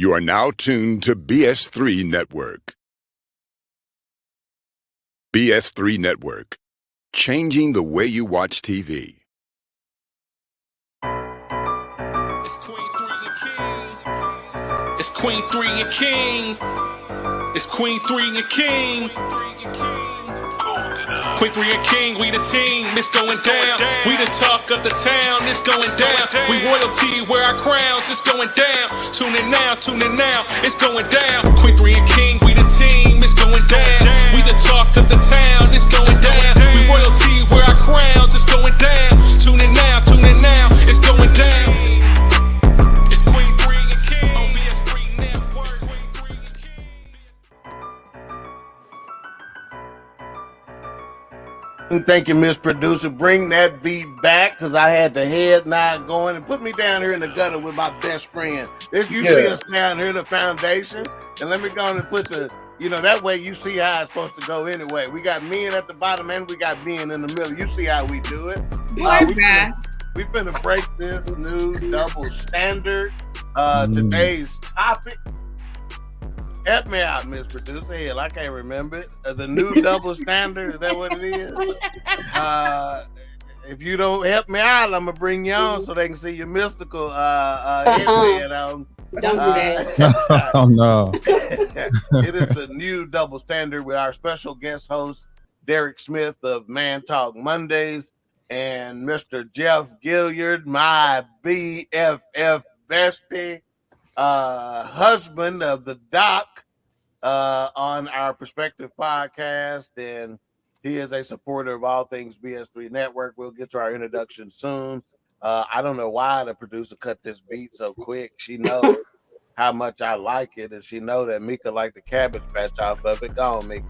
You are now tuned to BS3 Network. BS3 Network, changing the way you watch TV. It's Queen3 King. It's Queen3 and King. It's Queen3 and King. Queen3 and King, we the team, it's going down. We the talk of the town, it's going down. We royalty, wear our crowns, it's going down. Tune in now, it's going down. Queen3 and King, we the team, it's going down. We the talk of the town, it's going down. We royalty, wear our crowns, it's going down. Tune in now, it's going down. It's Queen3 and King on BS3 Network. Queen3 and King. Thank you, Miss Producer. Bring that beat back, because I had the head nod going, and put me down here in the gutter with my best friend. If you see us down here, the foundation, and let me go on and put the, that way you see how it's supposed to go anyway. We got men at the bottom and we got men in the middle. You see how we do it. We finna break this new double standard. Today's topic. Help me out, Miss Producer. Hell, I can't remember it. The new double standard, is that what it is? If you don't help me out, I'm going to bring you on so they can see your mystical headband on. Don't do that. Oh, no. It is the new double standard with our special guest host, Derrick Smith of Man Talk Mondays, and Mr. Jeff Gilyard, my BFF bestie. Husband of the Doc on our Perspective podcast, and he is a supporter of all things BS3 Network. We'll get to our introduction soon. I don't know why the producer cut this beat so quick. She knows how much I like it, and she know that Mika like the Cabbage Patch off of it. Go on, Mika.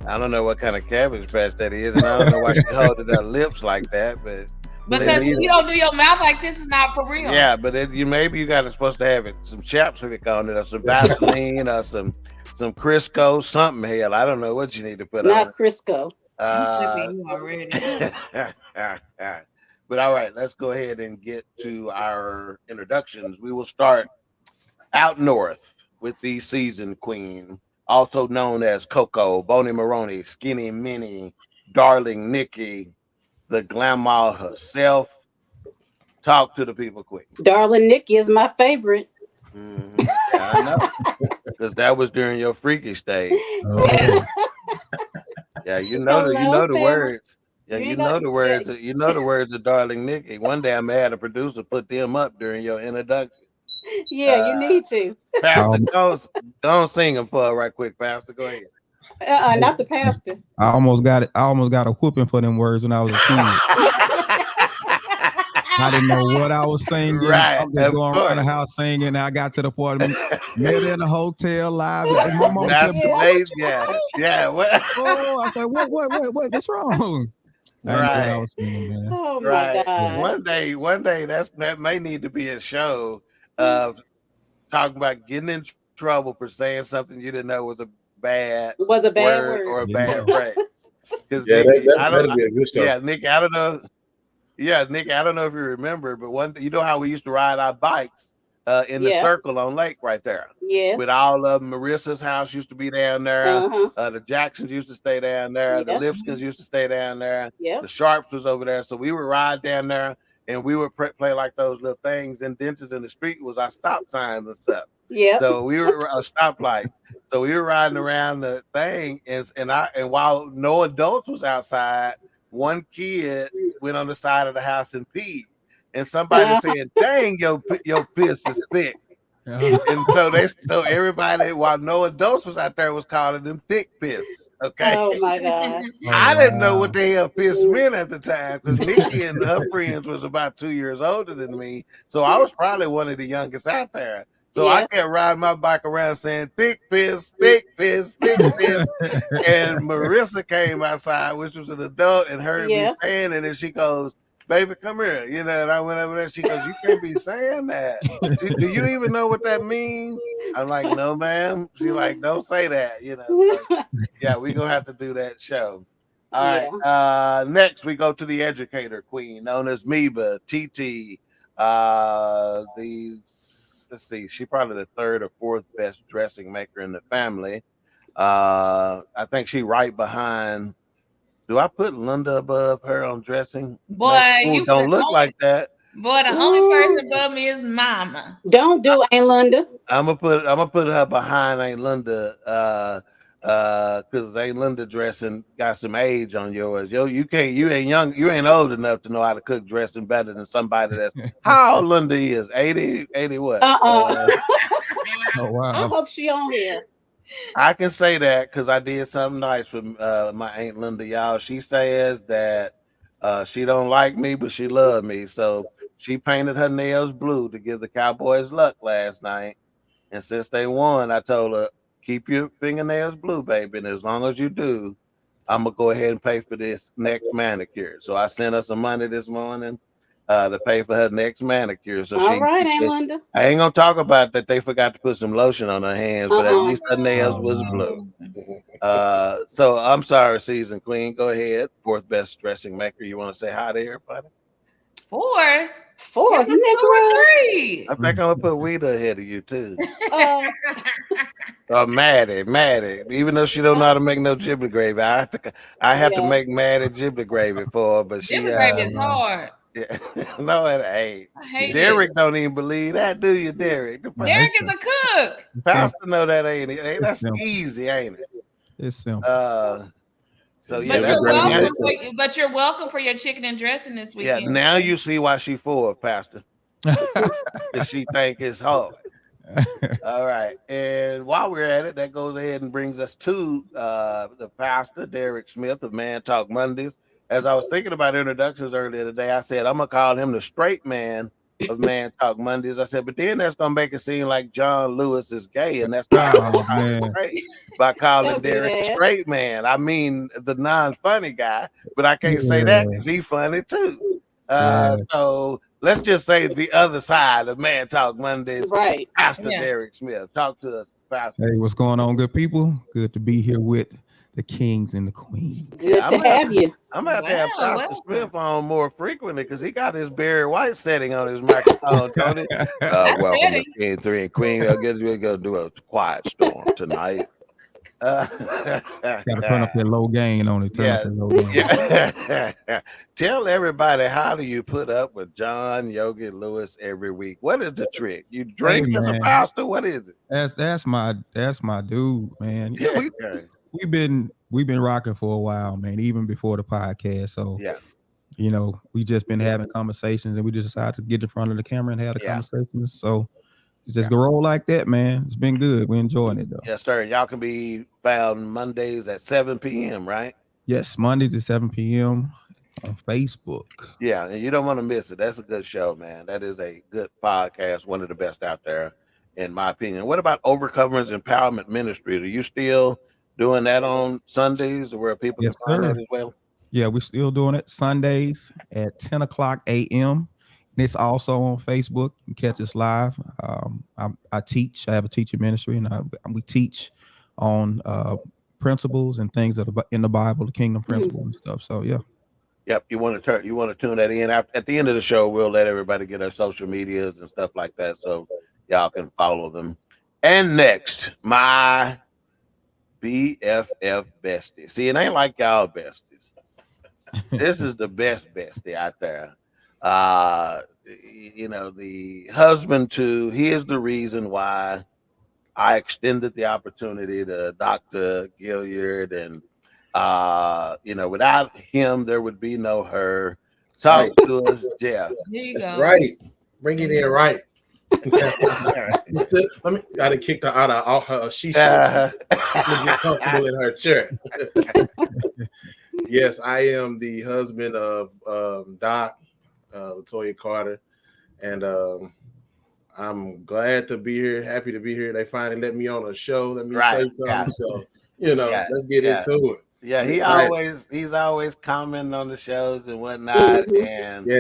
I don't know what kind of Cabbage Patch that is, and I don't know why she holding her lips like that, but because if you don't do your mouth like this, it's not for real. Yeah, but maybe you got supposed to have it some chapstick on it, or some Vaseline, or some Crisco, something. Hell, I don't know what you need to put on. Not Crisco. But all right, let's go ahead and get to our introductions. We will start out north with the season queen, also known as Coco, Boney Maroney, Skinny Minnie, Darling Nikki, the Glamour herself. Talk to the people, quick. Darling Nikki is my favorite. Mm-hmm. Yeah, I know, because that was during your freaky stage. Oh. Yeah, you know the words. Yeah, you know the words. You know the words of Darling Nikki. One day I may have a producer put them up during your introduction. Yeah, you need to. Pastor, don't sing them for her right quick, Pastor. Go ahead. Not the pastor. I almost got a whooping for them words when I was a kid. I didn't know what I was singing. Right, I'm just going around the house singing. And I got to the part of met in a hotel live. And my mom said, yeah. What? Oh, I said, what? What's wrong? Right. I was singing, man. Oh my Right. God. One day that may need to be a show of talking about getting in trouble for saying something you didn't know was a bad word or a bad phrase. Because that'd be a good show. Yeah, Nick, I don't know. Yeah, Nick, I don't know if you remember, but you know how we used to ride our bikes in the circle on Lake right there. Yes. With all of them. Marissa's house used to be down there. The Jacksons used to stay down there. The Lipskins used to stay down there. The Sharps was over there. So we would ride down there, and we would play like those little things. And Dentist in the Street was our stop signs and stuff. Yeah. So we were a stoplight. So we were riding around the thing, and while no adults was outside, one kid went on the side of the house and peed, and somebody said, "Dang, your piss is thick." And so everybody, while no adults was out there, was calling them thick piss. Okay. Oh my God. I didn't know what the hell piss meant at the time, because Nikki and her friends was about 2 years older than me, so I was probably one of the youngest out there. So I kept riding my bike around saying thick piss, thick piss, thick piss. And Marissa came outside, which was an adult, and heard me saying it, and she goes, "Baby, come here." And I went over there. She goes, "You can't be saying that. Do you even know what that means?" I'm like, "No, ma'am." She's like, "Don't say that." Yeah, we're gonna have to do that show. All right. Next we go to the educator queen, known as Meba, TT, Let's see, she probably the third or fourth best dressing maker in the family. I think she right behind. Do I put Linda above her on dressing? Boy, Ooh, you don't look like that. Boy, the only person above me is Mama. Don't do Aunt Linda. I'm gonna put her behind Aunt Linda. Because Aunt Linda dressing got some age on yours. You ain't young, you ain't old enough to know how to cook dressing better than somebody that's how old Linda is 80 what? Oh I wow. hope she on here. I can say that because I did something nice with my Aunt Linda, y'all. She says that she don't like me, but she loved me. So she painted her nails blue to give the Cowboys luck last night. And since they won, I told her, keep your fingernails blue, baby. And as long as you do, I'm going to go ahead and pay for this next manicure. So I sent her some money this morning to pay for her next manicure. So All right, Aunt Linda. I ain't going to talk about that they forgot to put some lotion on her hands, but at least her nails Oh, was wow. blue. So I'm sorry, Season Queen. Go ahead. Fourth best dressing maker. You want to say hi to everybody? Four. Fourth, It was 2 or 3. I think I'm gonna put Weeda ahead of you too. Uh, Maddie. Even though she don't know how to make no giblet gravy, I have to Yeah. make Maddie giblet gravy for her. But she Giblet gravy is hard. yeah. No, it ain't. I hate Derrick don't even believe that, do you, Derrick? Derrick is a cook. Pastor know that ain't it. Hey, that's easy, ain't it? It's simple. So yeah, But you're welcome for your chicken and dressing this weekend. Yeah, now you see why she fourth, Pastor. Because she think it's hard. All right. And while we're at it, that goes ahead and brings us to the pastor, Derrick Smith of Man Talk Mondays. As I was thinking about introductions earlier today, I said, I'm going to call him the straight man of Man Talk Mondays. I said, but then that's going to make it seem like John Lewis is gay. And that's not great by calling Derrick straight man. I mean, the non-funny guy, but I can't say that because he's funny too. So let's just say the other side of Man Talk Mondays, right? Pastor Derrick Smith. Talk to us, Pastor. Hey, what's going on, good people? Good to be here with the kings and the queens. Good to have you. I'm gonna have to have Pastor Smith on more frequently because he got his Barry White setting on his microphone, don't he? Welcome to Queen3 and King. I guess we're gonna do a quiet storm tonight. Gotta turn up that low gain on it. Tell everybody, how do you put up with John Yogi Lewis every week? What is the trick? You drink as a pastor? What is it? That's my dude, man. Yeah, we've been rocking for a while, man, even before the podcast. So you know, we just been having conversations and we just decided to get in front of the camera and have the conversations. So it's just a roll like that, man. It's been good. We're enjoying it though. Yes, sir. Y'all can be found Mondays at 7 p.m., right? Yes, Mondays at 7 p.m. on Facebook. Yeah, and you don't want to miss it. That's a good show, man. That is a good podcast, one of the best out there, in my opinion. What about Overcoverings Empowerment Ministry? Are you still doing that on Sundays where people can find that as well? Yeah, we're still doing it Sundays at 10 o'clock a.m. And it's also on Facebook. You can catch us live. I teach. I have a teaching ministry, and we teach on principles and things that are in the Bible, the kingdom principles and stuff. So yeah. Yep. You want to tune that in. At the end of the show, we'll let everybody get our social medias and stuff like that, so y'all can follow them. And next, my BFF bestie. See, it ain't like y'all besties. This is the best bestie out there. You know, the husband to, he is the reason why I extended the opportunity to Dr. Gilyard, and you know, without him there would be no her. Talk to us, Jeff. That's right. Bring it in right. Let me. I done kicked her out of all her. She should get comfortable in her chair. Yes, I am the husband of Doc, Latoya Carter, and I'm glad to be here. Happy to be here. They finally let me on a show. Let me say something. So let's get into it. Yeah, he's always commenting on the shows and whatnot, and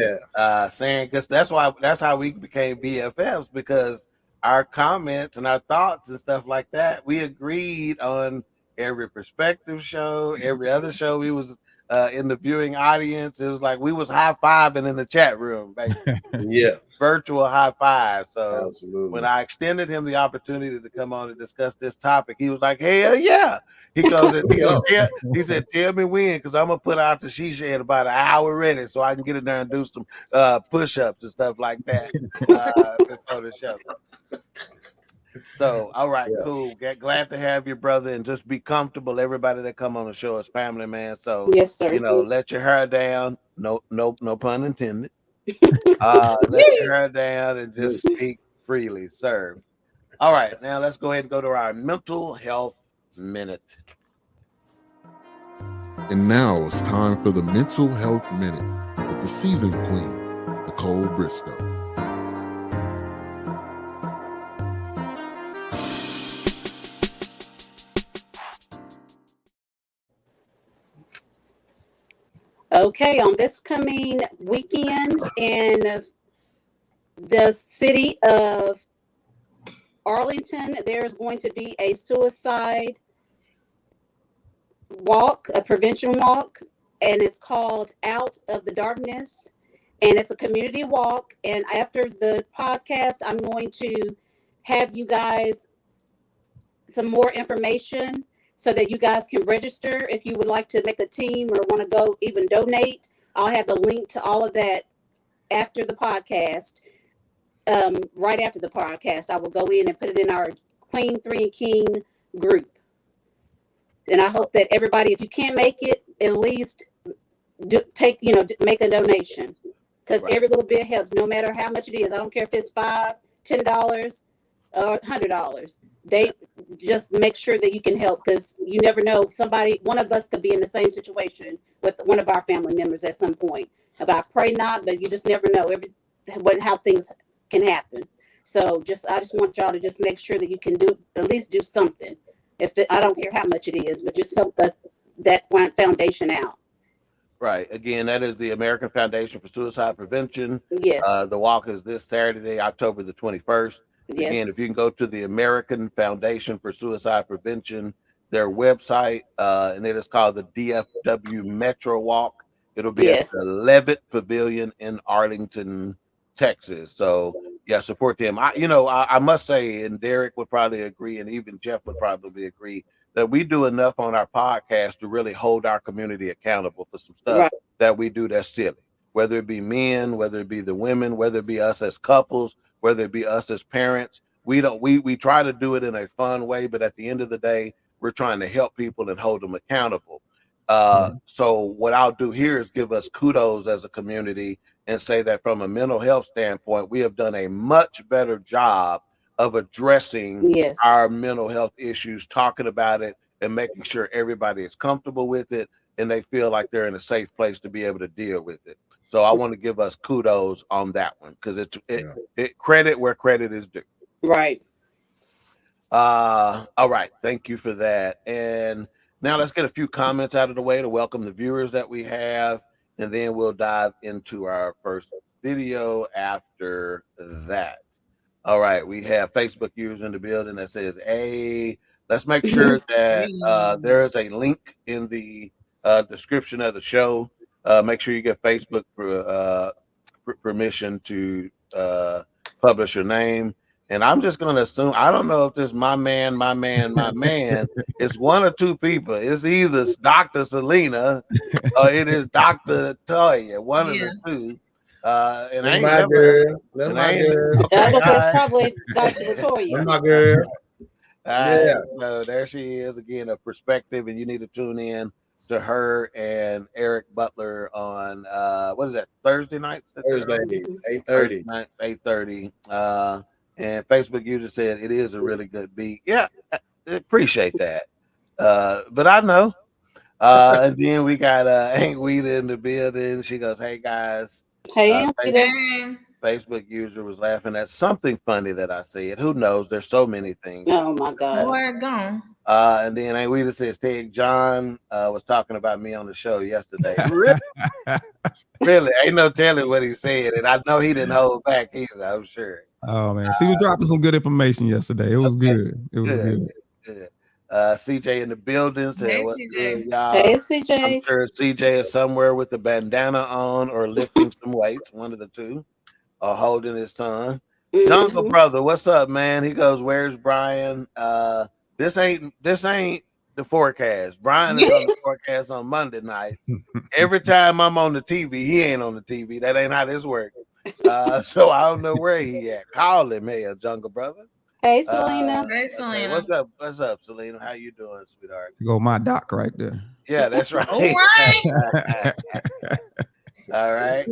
saying, because that's how we became BFFs, because our comments and our thoughts and stuff like that, we agreed on every perspective show, every other show. We was in the viewing audience. It was like we was high-fiving in the chat room, basically. virtual high five. So Absolutely. when I extended him the opportunity to come on and discuss this topic, he was like, hell yeah. He goes, he said, tell me when, because I'm gonna put out the shisha in about an hour ready so I can get it there and do some push-ups and stuff like that before the show. So, all right, cool. Glad to have your brother, and just be comfortable. Everybody that come on the show is family, man. So, yes, sir. you know, let your hair down. No pun intended. Let your hair down and just speak freely, sir. All right, now let's go ahead and go to our mental health minute. And now it's time for the mental health minute with the seasoned queen, Nicole Briscoe. Okay, on this coming weekend in the city of Arlington, there's going to be a suicide walk, a prevention walk, and it's called Out of the Darkness. And it's a community walk. And after the podcast, I'm going to have you guys some more information so that you guys can register if you would like to make a team or want to go even donate. I'll have the link to all of that after the podcast. Right after the podcast, I will go in and put it in our Queen3 King group. And I hope that everybody, if you can't make it, at least make a donation, because every little bit helps, no matter how much it is. I don't care if it's $5, $10, or $100. They just make sure that you can help, because you never know. One of us could be in the same situation with one of our family members at some point. I pray not, but you just never know how things can happen. So I just want y'all to just make sure that you can at least do something. I don't care how much it is, but just help that foundation out. Right. Again, that is the American Foundation for Suicide Prevention. Yes. The walk is this Saturday, October the 21st. Yes. Again, if you can go to the American Foundation for Suicide Prevention, their website, and it is called the DFW Metro Walk. It'll be at the 11th Pavilion in Arlington, Texas. So yeah, support them. I must say, and Derrick would probably agree, and even Jeff would probably agree, that we do enough on our podcast to really hold our community accountable for some stuff that we do that's silly. Whether it be men, whether it be the women, whether it be us as couples, whether it be us as parents, we try to do it in a fun way, but at the end of the day, we're trying to help people and hold them accountable. So what I'll do here is give us kudos as a community and say that from a mental health standpoint, we have done a much better job of addressing our mental health issues, talking about it, and making sure everybody is comfortable with it and they feel like they're in a safe place to be able to deal with it. So I want to give us kudos on that one, because it credit where credit is due. Right. All right. Thank you for that. And now let's get a few comments out of the way to welcome the viewers that we have, and then we'll dive into our first video after that. All right. We have Facebook users in the building that says, hey, let's make sure that there is a link in the description of the show. Make sure you get Facebook permission to publish your name. And I'm just going to assume, I don't know if this my man, it's one or two people. It's either Dr. Selena or it is Dr. Toya, one of the two. And that's my girl. That's my girl. It's probably Dr. Toya. That's my girl. So there she is again, a perspective, and you need to tune in to her and Eric Butler on what is that, Thursday nights? Thursday, 8:30. 8:30. And Facebook user said it is a really good beat. Yeah, I appreciate that. But I know. And then we got Aunt Weeda in the building. She goes, hey guys. Hey, Facebook user was laughing at something funny that I said. Who knows? There's so many things. Oh my God. Where it gone? And then Aunt Weeda says Ted John was talking about me on the show yesterday. Really, ain't no telling what he said, and I know he didn't hold back either. I'm sure. Oh man, she was dropping some good information yesterday. It was good. It was good. CJ in the building said, Hey, what's CJ. good, y'all? Hey, CJ. I'm sure CJ is somewhere with the bandana on or lifting some weights, one of the two. holding his son. Jungle brother, what's up, man? He goes, "Where's Brian?" This ain't the forecast. Brian is on the forecast on Monday nights. Every time I'm on the TV, he ain't on the TV. That ain't how this works. So I don't know where he at. Call him, hey, Jungle brother. Hey, Selena. Hey, Selena. Okay, what's up? What's up, Selena? How you doing, sweetheart? Go my doc right there. Yeah, that's right. All right. All right.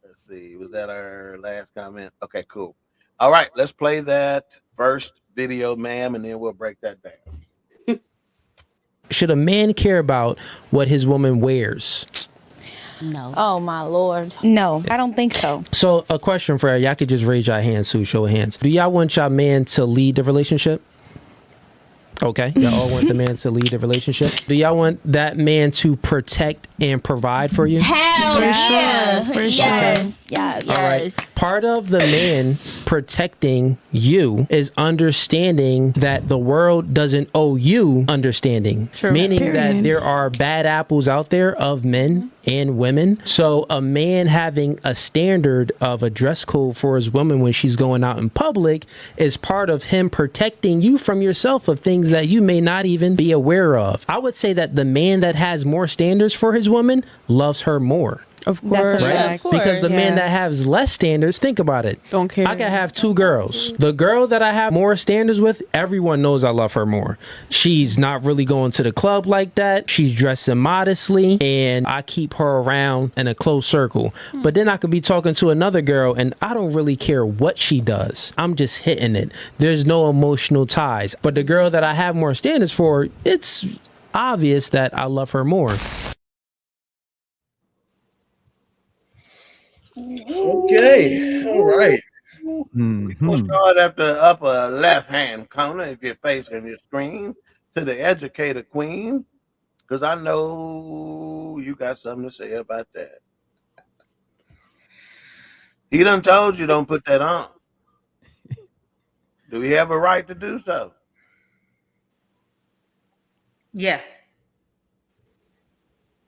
Let's see. Was that our last comment? Okay, cool. All right, let's play that first video, ma'am, and then we'll break that down. Should a man care about what his woman wears? No. Oh my Lord. No, I don't think so. So a question for y'all could just raise your hands too, show of hands. Do y'all want y'all man to lead the relationship? Okay. Y'all all want the man to lead the relationship? Do y'all want that man to protect and provide for you? Hell yeah. For sure. Yes. All right. Part of the man protecting you is understanding that the world doesn't owe you understanding. True. Meaning that there are bad apples out there of men and women. So a man having a standard of a dress code for his woman when she's going out in public is part of him protecting you from yourself of things that you may not even be aware of. I would say that the man that has more standards for his woman loves her more. Of course, right? Because the man that has less standards, think about it. Don't care. I can have two girls. The girl that I have more standards with, everyone knows I love her more. She's not really going to the club like that. She's dressing modestly, and I keep her around in a close circle. But then I could be talking to another girl, and I don't really care what she does. I'm just hitting it. There's no emotional ties. But the girl that I have more standards for, it's obvious that I love her more. Okay, all right. We'll start at the upper left-hand corner if you're facing your screen to the educator queen, because I know you got something to say about that. He done told you don't put that on. Do we have a right to do so? Yeah.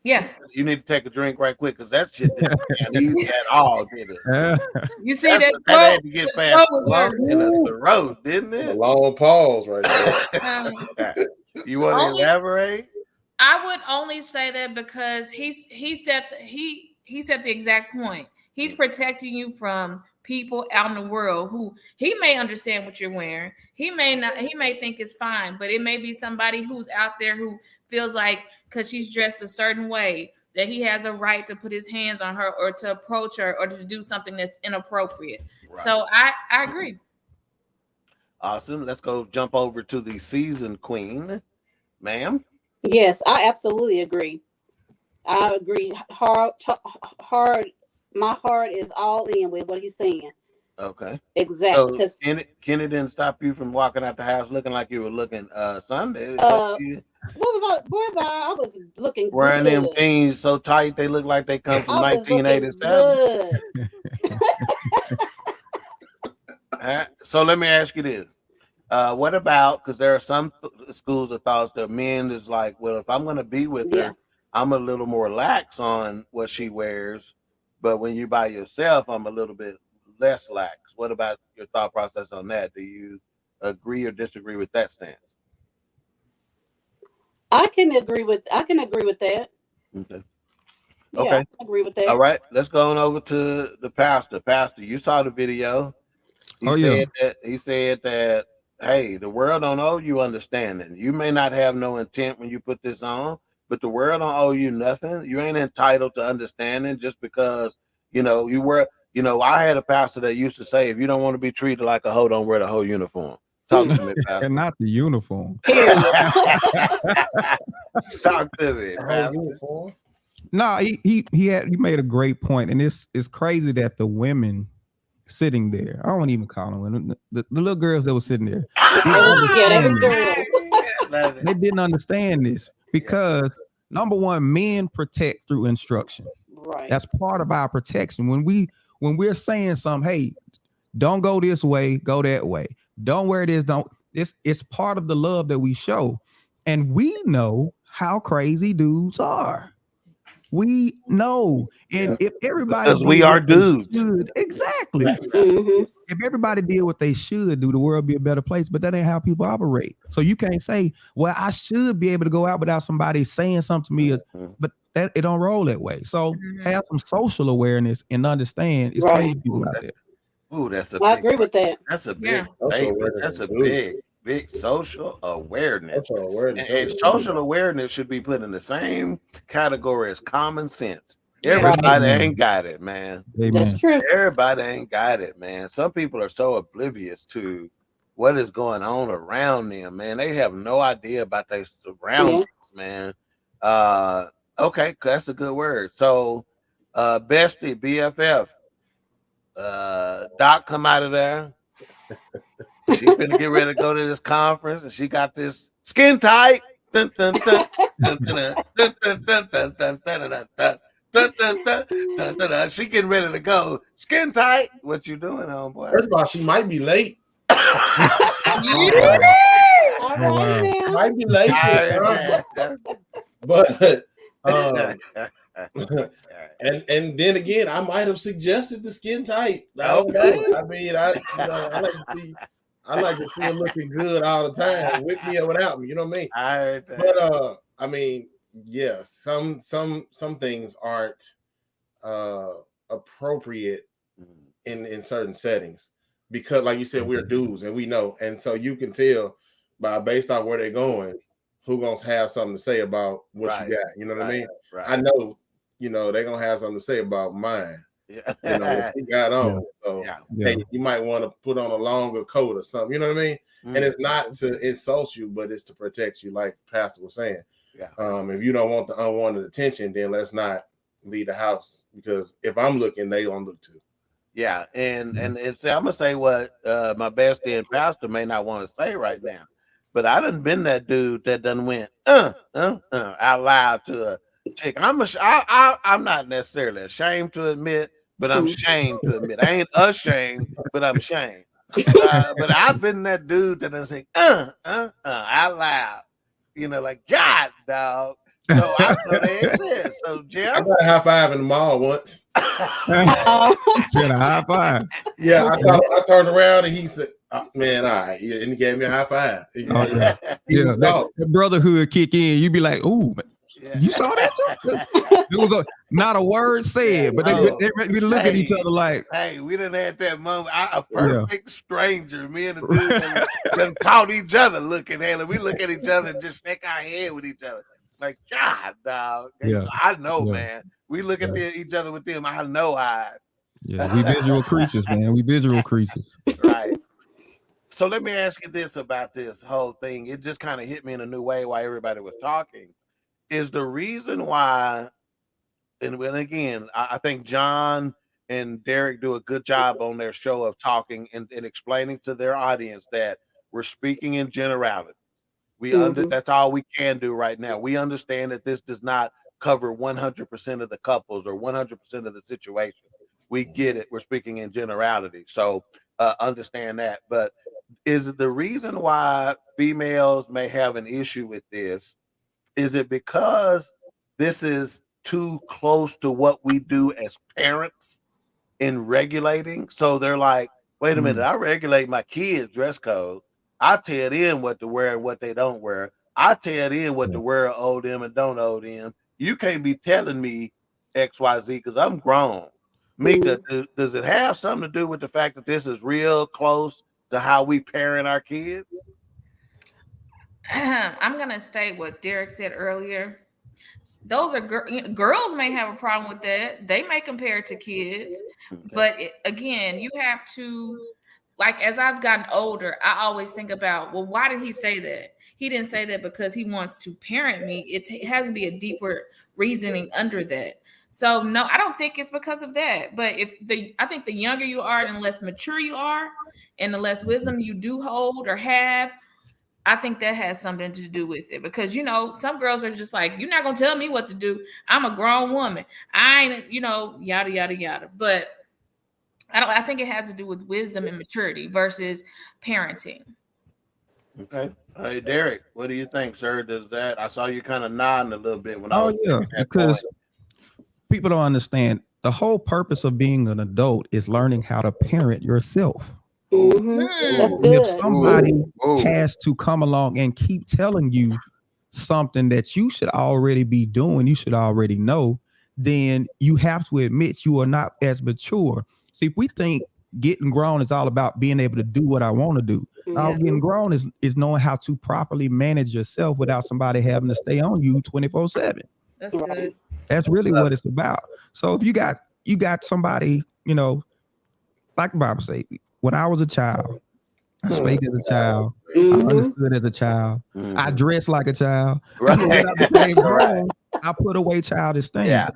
Yeah. You need to take a drink right quick because that shit didn't easy at all, did it? You see that had to get past the road, didn't it? A long pause right there. You want to elaborate? I would only say that because he said the exact point. He's protecting you from people out in the world who he may understand what you're wearing. He may not. He may think it's fine, but it may be somebody who's out there who feels like because she's dressed a certain way that he has a right to put his hands on her or to approach her or to do something that's inappropriate. Right. So I agree. Awesome. Let's go jump over to the season queen, ma'am. Yes, I absolutely agree. I agree hard. My heart is all in with what he's saying. Okay. Exactly. So Kenny didn't stop you from walking out the house looking like you were looking Sunday. What was I was looking wearing good. Them jeans so tight they look like they come from 1987. So let me ask you this. What about, because there are some schools of thoughts that men is like, well, if I'm going to be with her, I'm a little more lax on what she wears. But when you by yourself, I'm a little bit less lax. What about your thought process on that? Do you agree or disagree with that stance? I can agree with that. Okay. Yeah, Okay. I agree with that. All right. Let's go on over to the pastor. Pastor, you saw the video. He said that, hey, the world don't owe you understanding. You may not have no intent when you put this on, but the world don't owe you nothing. You ain't entitled to understanding just because, you were, I had a pastor that used to say, if you don't want to be treated like a hoe, don't wear the whole uniform. Talk to me, pastor. And not the uniform. Talk to me, pastor. No, he made a great point, and it's crazy that the women sitting there, I don't even call them women, the little girls that were sitting there, they didn't understand this because number one, men protect through instruction. Right. That's part of our protection. When we're saying something, hey, don't go this way, go that way. Don't wear this. It's part of the love that we show. And we know how crazy dudes are. We know, and if everybody because we are dudes. Exactly. Mhm. If everybody did what they should do, the world would be a better place. But that ain't how people operate. So you can't say, "Well, I should be able to go out without somebody saying something to me," but that it don't roll that way. So have some social awareness and understand it's crazy people out there. Ooh, that's a I big agree with that. That's a big Social statement. awareness That's is a good. big social awareness. Social awareness. And social awareness should be put in the same category as common sense. Yeah. Everybody Right. ain't got it, man. Amen. That's true. Everybody ain't got it, man. Some people are so oblivious to what is going on around them, man. They have no idea about their surroundings, man. Okay, that's a good word. So, bestie, BFF, Doc come out of there. She finna get ready to go to this conference, and she got this skin tight. Dun, dun, dun, dun, dun, dun, dun, dun, dun, dun, dun, dun, dun. Dun, dun, dun, dun, dun, dun. She getting ready to go. Skin tight. What you doing, homeboy? First of all, she might be late. All right, now. Might be late, but and then again, I might have suggested the skin tight. I don't know. I mean, I like to see her looking good all the time, with me or without me. You know what I mean? I heard that. But I mean, yeah, some things aren't appropriate in certain settings because, like you said, we're dudes and we know, and so you can tell by based on where they're going, who gonna have something to say about what you got. You know what I mean? Right. I know, they're gonna have something to say about mine. Yeah. What you got on. So hey, you might want to put on a longer coat or something. You know what I mean? And it's not to insult you, but it's to protect you, like Pastor was saying. Yeah. If you don't want the unwanted attention, then let's not leave the house, because if I'm looking, they gonna look too. Yeah, and I'm gonna say what my bestie and pastor may not want to say right now, but I done been that dude that done went out loud to a chick. I'm not necessarily ashamed to admit, but I'm shamed to admit. I ain't ashamed, but I'm shamed. But I've been that dude that done say out loud, like God, dog. So I know they exist. So Jeff, I got a high five in the mall once. Said a high five. Yeah, I turned around and he said, "Man, all right," and he gave me a high five. That brotherhood kick in. You be like, "Ooh, you saw that too?" It was not a word said, but we look at each other like, "Hey, we didn't have that moment." A perfect stranger, me and the dude done caught each other looking at it. We look at each other and just shake our head with each other. Like, God, dog. Yeah. I know, man. We look at each other with them. I know eyes. Yeah, we visual creatures, man. We visual creatures. Right. So let me ask you this about this whole thing. It just kind of hit me in a new way while everybody was talking. Is the reason why, and again, I think John and Derrick do a good job on their show of talking and explaining to their audience that we're speaking in generality. That's all we can do right now. We understand that this does not cover 100% of the couples or 100% of the situation. We get it. We're speaking in generality. So understand that. But is it the reason why females may have an issue with this? Is it because this is too close to what we do as parents in regulating? So they're like, wait a minute, I regulate my kids' dress code. I tell them what to wear and what they don't wear. I tell them what to wear, owe them and don't owe them. You can't be telling me XYZ because I'm grown. Mika, does it have something to do with the fact that this is real close to how we parent our kids? I'm going to state what Derrick said earlier. Those are girls may have a problem with that. They may compare it to kids. But again, you have to, like, as I've gotten older, I always think about, well, why did he say that? He didn't say that because he wants to parent me. It has to be a deeper reasoning under that. So no, I don't think it's because of that. But I think the younger you are and the less mature you are and the less wisdom you do hold or have, I think that has something to do with it. Because, some girls are just like, you're not going to tell me what to do. I'm a grown woman. I ain't, yada, yada, yada. But I think it has to do with wisdom and maturity versus parenting. Okay. Hey, Derrick, what do you think, sir? I saw you kind of nodding a little bit when I was because people don't understand the whole purpose of being an adult is learning how to parent yourself. That's And if good. somebody has to come along and keep telling you something that you should already be doing, you should already know, then you have to admit you are not as mature. See, if we think getting grown is all about being able to do what I want to do, now getting grown is knowing how to properly manage yourself without somebody having to stay on you 24/7. That's good. That's really what it's about. So if you got somebody, you know, like the Bible says, when I was a child, I spake as a child. I understood as a child. I dressed like a child. Right. When I became grown, I put away childish things. Yeah.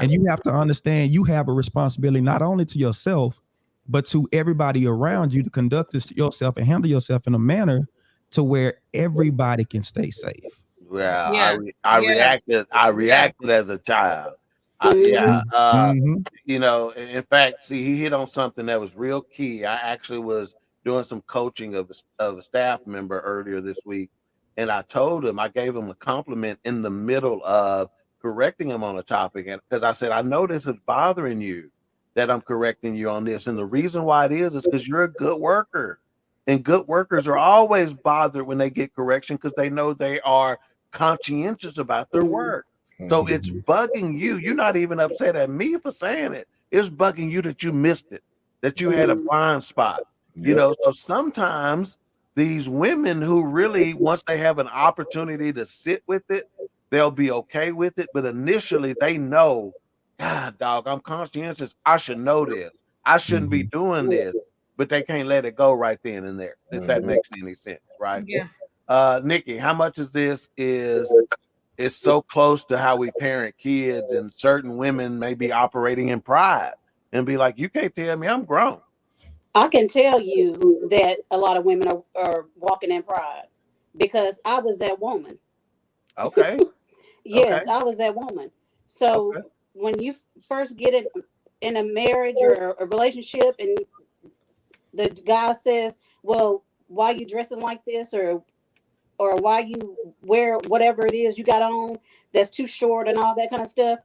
And you have to understand you have a responsibility not only to yourself, but to everybody around you to conduct yourself and handle yourself in a manner to where everybody can stay safe. Well, I reacted as a child. You know, in fact, see, he hit on something that was real key. I actually was doing some coaching of a staff member earlier this week, and I gave him a compliment in the middle of correcting him on a topic, and because I said, I know this is bothering you that I'm correcting you on this, and the reason why it is because you're a good worker, and good workers are always bothered when they get correction because they know they are conscientious about their work. So it's bugging you. You're not even upset at me for saying it. It's bugging you that you missed it, that you had a blind spot. You know, so sometimes these women who really, once they have an opportunity to sit with it, they'll be okay with it. But initially they know, God, dog, I'm conscientious. I should know this. I shouldn't be doing this. But they can't let it go right then and there, if that makes any sense, right? Yeah. Nikki, how much of this is so close to how we parent kids, and certain women may be operating in pride and be like, you can't tell me I'm grown. I can tell you that a lot of women are walking in pride because I was that woman. Okay. Yes, I was that woman. So when you first get in a marriage or a relationship and the guy says, well, why you dressing like this, or why you wear whatever it is you got on that's too short and all that kind of stuff.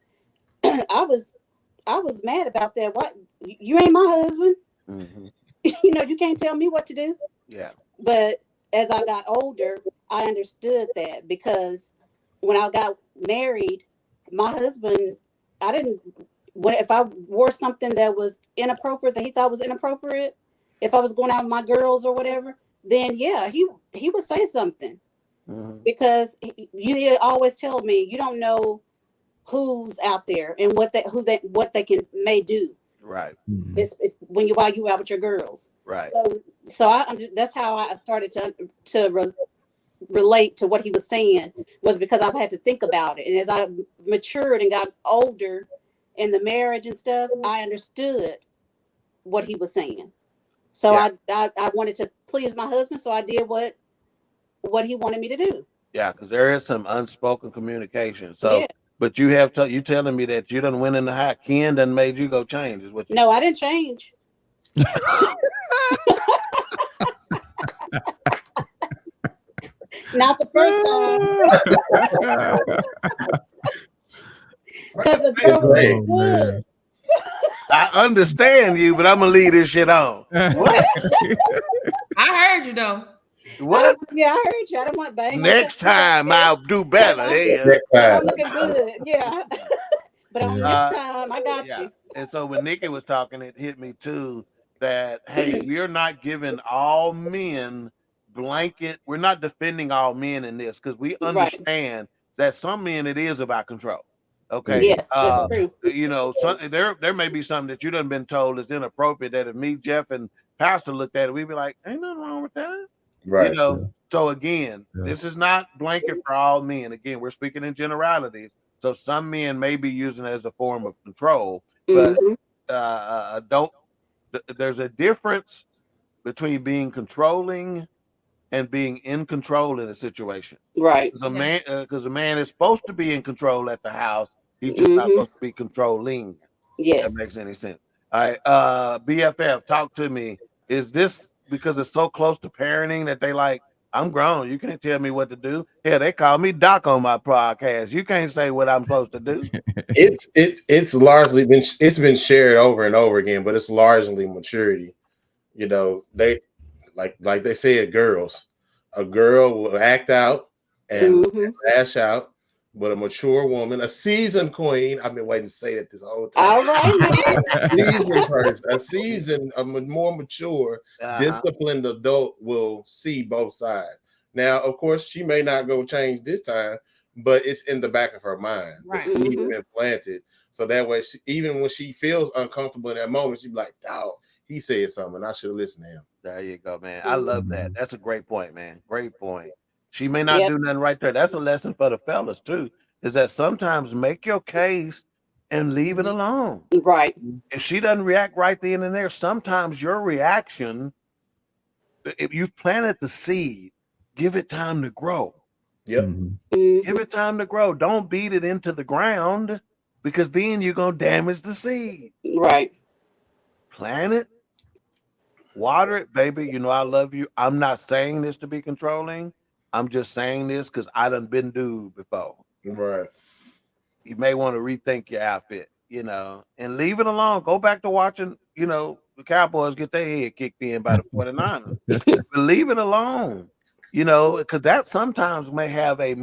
I was mad about that. What? You ain't my husband. You know, you can't tell me what to do. Yeah. But as I got older, I understood that, because when I got married, my husband, if I wore something that was inappropriate, that he thought was inappropriate, if I was going out with my girls or whatever, then yeah, he would say something. Because you always tell me you don't know who's out there and what they may do. Right. It's while you out with your girls. Right. So that's how I started to relate to what he was saying, was because I've had to think about it. And as I matured and got older in the marriage and stuff, I understood what he was saying. So I wanted to please my husband, so I did what he wanted me to do. Yeah, because there is some unspoken communication. So but you have you telling me that you done went in the house, Ken done made you go change, is what you No, I didn't change. Not the first time. Because the girl was good. I understand you, but I'm gonna leave this shit on. What? I heard you though. What? Yeah, I heard you. I don't want bang. Next time I'll do better. I'm looking good. Yeah. But on this time, I got you. And so when Nikki was talking, it hit me too that, hey, we're not giving all men blanket. We're not defending all men in this, because we understand that some men, it is about control. Okay. Yes, that's true. You know, there may be something that you done been told is inappropriate that if me, Jeff, and Pastor looked at it, we'd be like, ain't nothing wrong with that. Right. You know, so again, this is not blanket for all men. Again, we're speaking in generalities. So some men may be using it as a form of control, but there's a difference between being controlling and being in control in a situation. Right. Because a man is supposed to be in control at the house. He's just not supposed to be controlling. Yes. That makes any sense. All right. BFF, talk to me. Is this because it's so close to parenting that they like I'm grown. You can't tell me what to do. Hell, they call me Doc on my podcast. You can't say what I'm supposed to do. It's largely been shared over and over again, but it's largely maturity. You know, they like they said, a girl will act out and lash out, but a mature woman, a seasoned queen. I've been waiting to say that this whole time. All right, man. Seasoned person, a more mature, disciplined adult will see both sides. Now, of course, she may not go change this time, but it's in the back of her mind. Right. The seed's been planted. So that way, even when she feels uncomfortable in that moment, she'll be like, "Dog, he said something. I should have listened to him." There you go, man. I love that. That's a great point, man. Great point. She may not do nothing right there. That's a lesson for the fellas, too, is that sometimes make your case and leave it alone. Right. If she doesn't react right then and there, sometimes your reaction, if you've planted the seed, give it time to grow. Yep. Give it time to grow. Don't beat it into the ground, because then you're going to damage the seed. Right. Plant it, water it, baby. You know I love you. I'm not saying this to be controlling. I'm just saying this because I done been dude before. Right. You may want to rethink your outfit, you know, and leave it alone. Go back to watching, you know, the Cowboys get their head kicked in by the 49ers. But leave it alone, you know, because that sometimes may have a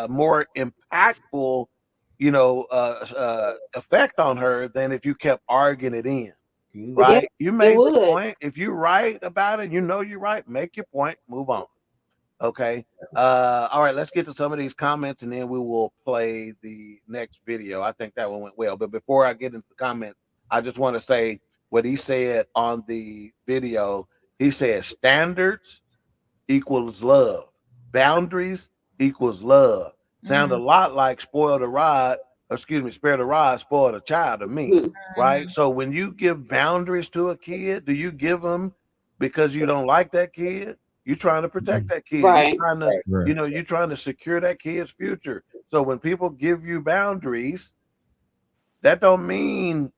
more impactful, you know, effect on her than if you kept arguing it in. Right? You made your point. If you're right about it, you know you're right. Make your point. Move on. Okay. All right. Let's get to some of these comments, and then we will play the next video. I think that one went well. But before I get into the comments, I just want to say what he said on the video. He said standards equals love. Boundaries equals love. Sound a lot like spare the rod, spoil the child to me, right? So when you give boundaries to a kid, do you give them because you don't like that kid? You're trying to protect that kid. Right. You're trying to, you know, you're trying to secure that kid's future. So when people give you boundaries, that don't mean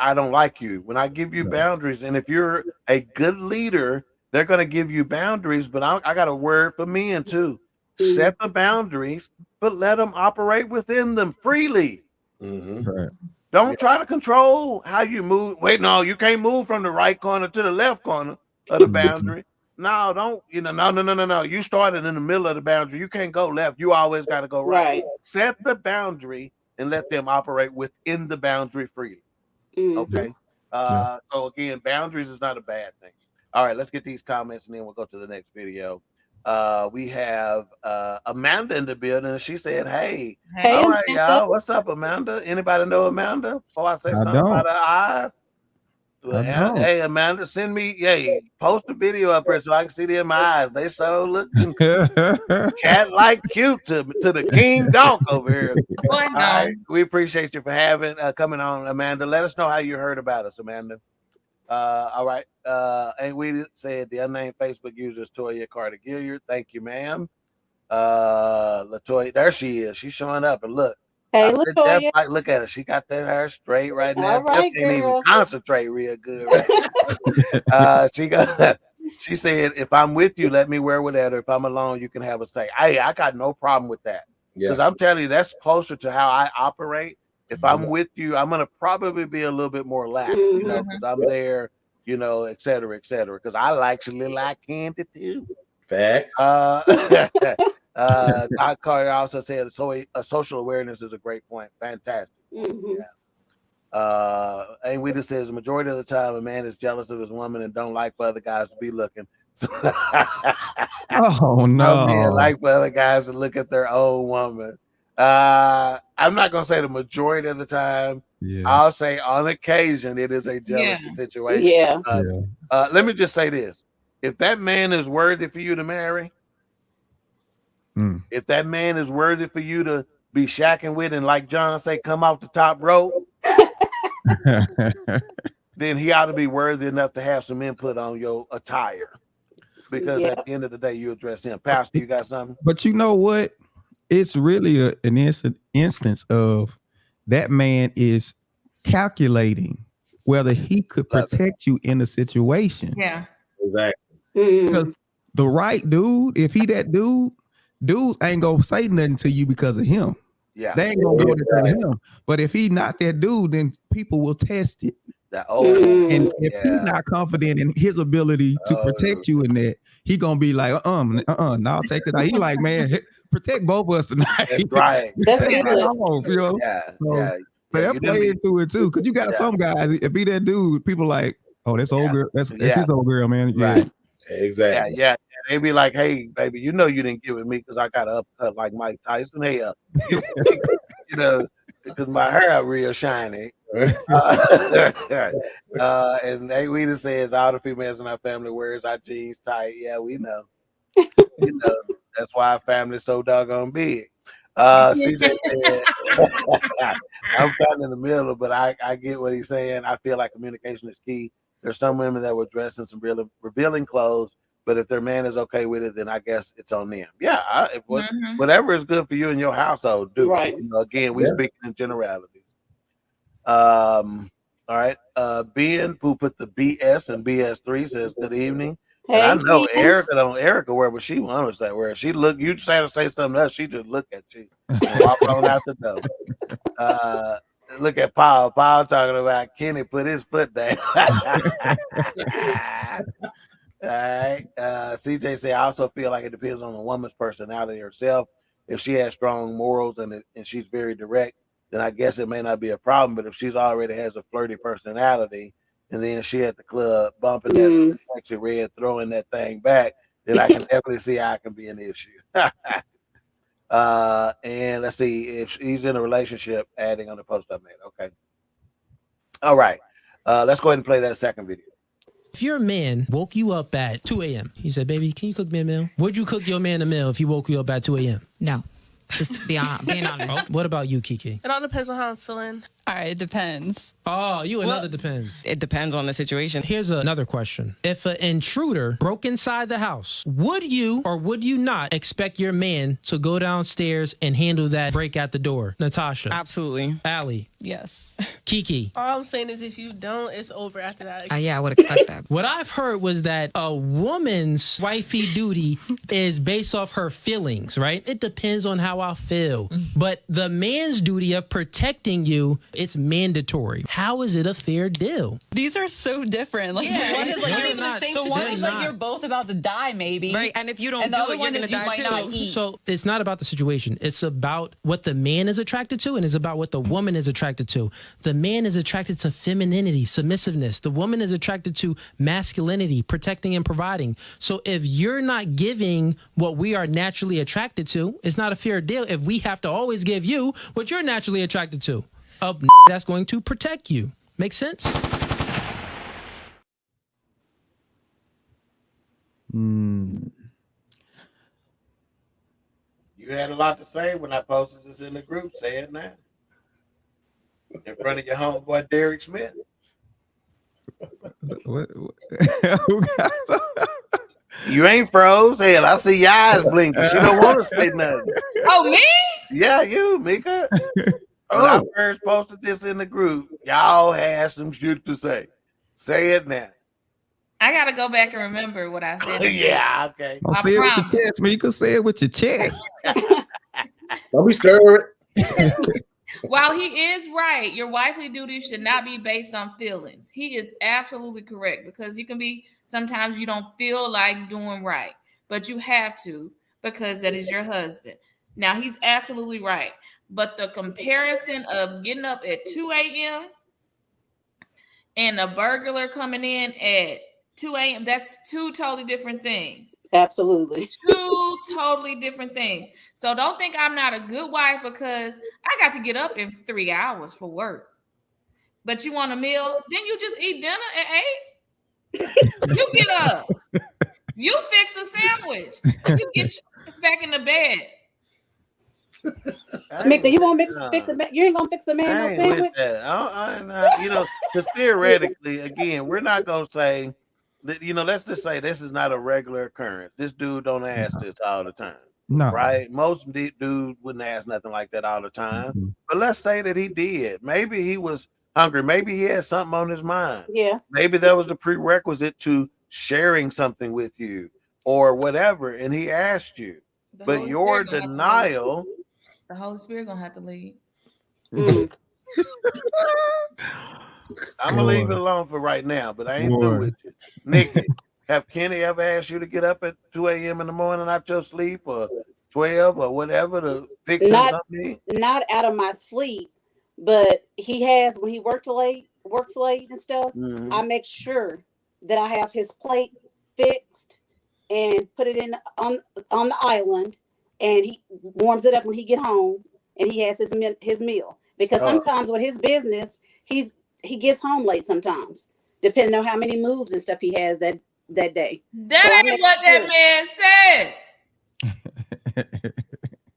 I don't like you. When I give you boundaries, and if you're a good leader, they're going to give you boundaries. But I got a word for men too. Set the boundaries, but let them operate within them freely. Don't try to control how you move. Wait, no, you can't move from the right corner to the left corner of the boundary. No, don't, you know, no. You started in the middle of the boundary. You can't go left. You always got to go right. Set the boundary and let them operate within the boundary freely. Okay. So again, boundaries is not a bad thing. All right, let's get these comments and then we'll go to the next video. We have Amanda in the building, and she said, hey, all right, y'all. What's up, Amanda? Anybody know Amanda? Before I say something about her eyes. Hey, Amanda, send me, post a video up here so I can see them in my eyes. They so looking cat-like cute to the king dog over here. All right, we appreciate you for coming on, Amanda. Let us know how you heard about us, Amanda. All right. And we said the unnamed Facebook user is Toya Carter Gilyard. Thank you, ma'am. Latoya, there she is. She's showing up, and look. Hey, Latoya. Look at her. She got that hair straight right now. All right, can't even concentrate real good. Right? She said, if I'm with you, let me wear whatever. If I'm alone, you can have a say. Hey, I got no problem with that. Because I'm telling you, that's closer to how I operate. If I'm with you, I'm gonna probably be a little bit more lax, you know, because I'm there, you know, et cetera, because I actually like candy too. Facts. Doc Carter also said social awareness is a great point. Fantastic. And we just says the majority of the time a man is jealous of his woman and don't like for other guys to be looking. Oh no! Some men like for other guys to look at their own woman. I'm not gonna say the majority of the time. I'll say on occasion it is a jealousy situation. Let me just say this: if that man is worthy for you to marry, if that man is worthy for you to be shacking with, and like John say, come off the top rope, then he ought to be worthy enough to have some input on your attire. Because at the end of the day, you address him. Pastor, you got something? But you know what? It's really an instance of that man is calculating whether he could protect you in a situation. Yeah, exactly. the right dude, if he that dude, dudes ain't gonna say nothing to you because of him. Yeah, they ain't gonna go there because of him. But if he not that dude, then people will test it. And if he's not confident in his ability to protect you in that, he gonna be like, no, I'll take it out. He like, man, protect both of us tonight. That's right. That's Take good. that off, you know? So that play into it too, because you got some guys. If he that dude, people like, oh, that's old girl. That's his old girl, man. Right. Exactly. Yeah. They be like, hey, baby, you know you didn't get with me because I got an upcut like Mike Tyson. Hey, you know, because my hair real shiny. And Weeda says all the females in our family wears our jeans tight. Yeah, we know. You know, that's why our family's so doggone big. CJ said, I'm kind of in the middle, but I get what he's saying. I feel like communication is key. There's some women that will dress in some revealing clothes, but if their man is okay with it, then I guess it's on them. Yeah, whatever is good for you and your household, do. Right. You know, again, we're speaking in generalities. All right. Ben, who put the BS and BS3, says good evening. Hey, and I know Ben. Erica wear what she wants to wear. She look, you try to say something else, she just look at you and walk on out the door. Look at Paul. Paul talking about Kenny put his foot down. All right. CJ say I also feel like it depends on the woman's personality herself. If she has strong morals and she's very direct, then I guess it may not be a problem. But if she's already has a flirty personality, and then she at the club bumping that sexy red, throwing that thing back, then I can definitely see how it can be an issue. And let's see if she's in a relationship. Adding on the post I made. Okay. All right. Let's go ahead and play that second video. If your man woke you up at 2 a.m., he said, baby, can you cook me a meal? Would you cook your man a meal if he woke you up at 2 a.m.? No. Just being honest. What about you, Kiki? It all depends on how I'm feeling. All right, it depends. Oh, another depends. It depends on the situation. Here's another question. If an intruder broke inside the house, would you or would you not expect your man to go downstairs and handle that break at the door? Natasha. Absolutely. Allie. Yes. Kiki. All I'm saying is if you don't, it's over after that. Yeah, I would expect that. What I've heard was that a woman's wifey duty is based off her feelings, right? It depends on how I feel. But the man's duty of protecting you, it's mandatory. How is it a fair deal? These are so different. Like one is like you're in the same situation. Is like you're both about to die, maybe. Right, and if you don't and the do other it, one you're is gonna you might die not eat. So it's not about the situation. It's about what the man is attracted to, and it's about what the woman is attracted to. The man is attracted to femininity, submissiveness. The woman is attracted to masculinity, protecting and providing. So if you're not giving what we are naturally attracted to, it's not a fair deal if we have to always give you what you're naturally attracted to. That's going to protect you. Make sense? You had a lot to say when I posted this in the group. Say it now. In front of your homeboy Derrick Smith. You ain't froze. Hell, I see your eyes blinking. She don't want to say nothing. Oh, me? Yeah, you, Mika. When I first posted this in the group, y'all had some shit to say. Say it now. I gotta go back and remember what I said. Yeah, okay. Don't say it with your chest, man. You can say it with your chest. Don't be scared. While he is right, your wifely duty should not be based on feelings. He is absolutely correct, because you can be, sometimes you don't feel like doing right, but you have to, because that is your husband. Now, he's absolutely right. But the comparison of getting up at 2 a.m. and a burglar coming in at 2 a.m., that's two totally different things. Absolutely. Two totally different things. So don't think I'm not a good wife because I got to get up in 3 hours for work. But you want a meal? Then you just eat dinner at 8. You get up. You fix a sandwich. You get your back in the bed. Mika, you won't fix the you ain't gonna fix the man no sandwich? You know, because theoretically, again, we're not gonna say that, you know, let's just say this is not a regular occurrence. This dude don't ask this all the time. No. Right? Most dude wouldn't ask nothing like that all the time. But let's say that he did. Maybe he was hungry. Maybe he had something on his mind. Yeah. Maybe that was the prerequisite to sharing something with you. or whatever, and he asked you. But your denial, the Holy Spirit gonna have to lead. I'm gonna leave it alone for right now, but I ain't through with you. Nikki, have Kenny ever asked you to get up at 2 a.m. in the morning out your sleep, or 12 or whatever to fix something? Not out of my sleep, but he has, when he works late and stuff, I make sure that I have his plate fixed and put it in on the island, and he warms it up when he get home, and he has his meal. Because sometimes with his business, he gets home late sometimes, depending on how many moves and stuff he has that day. That ain't what that man said.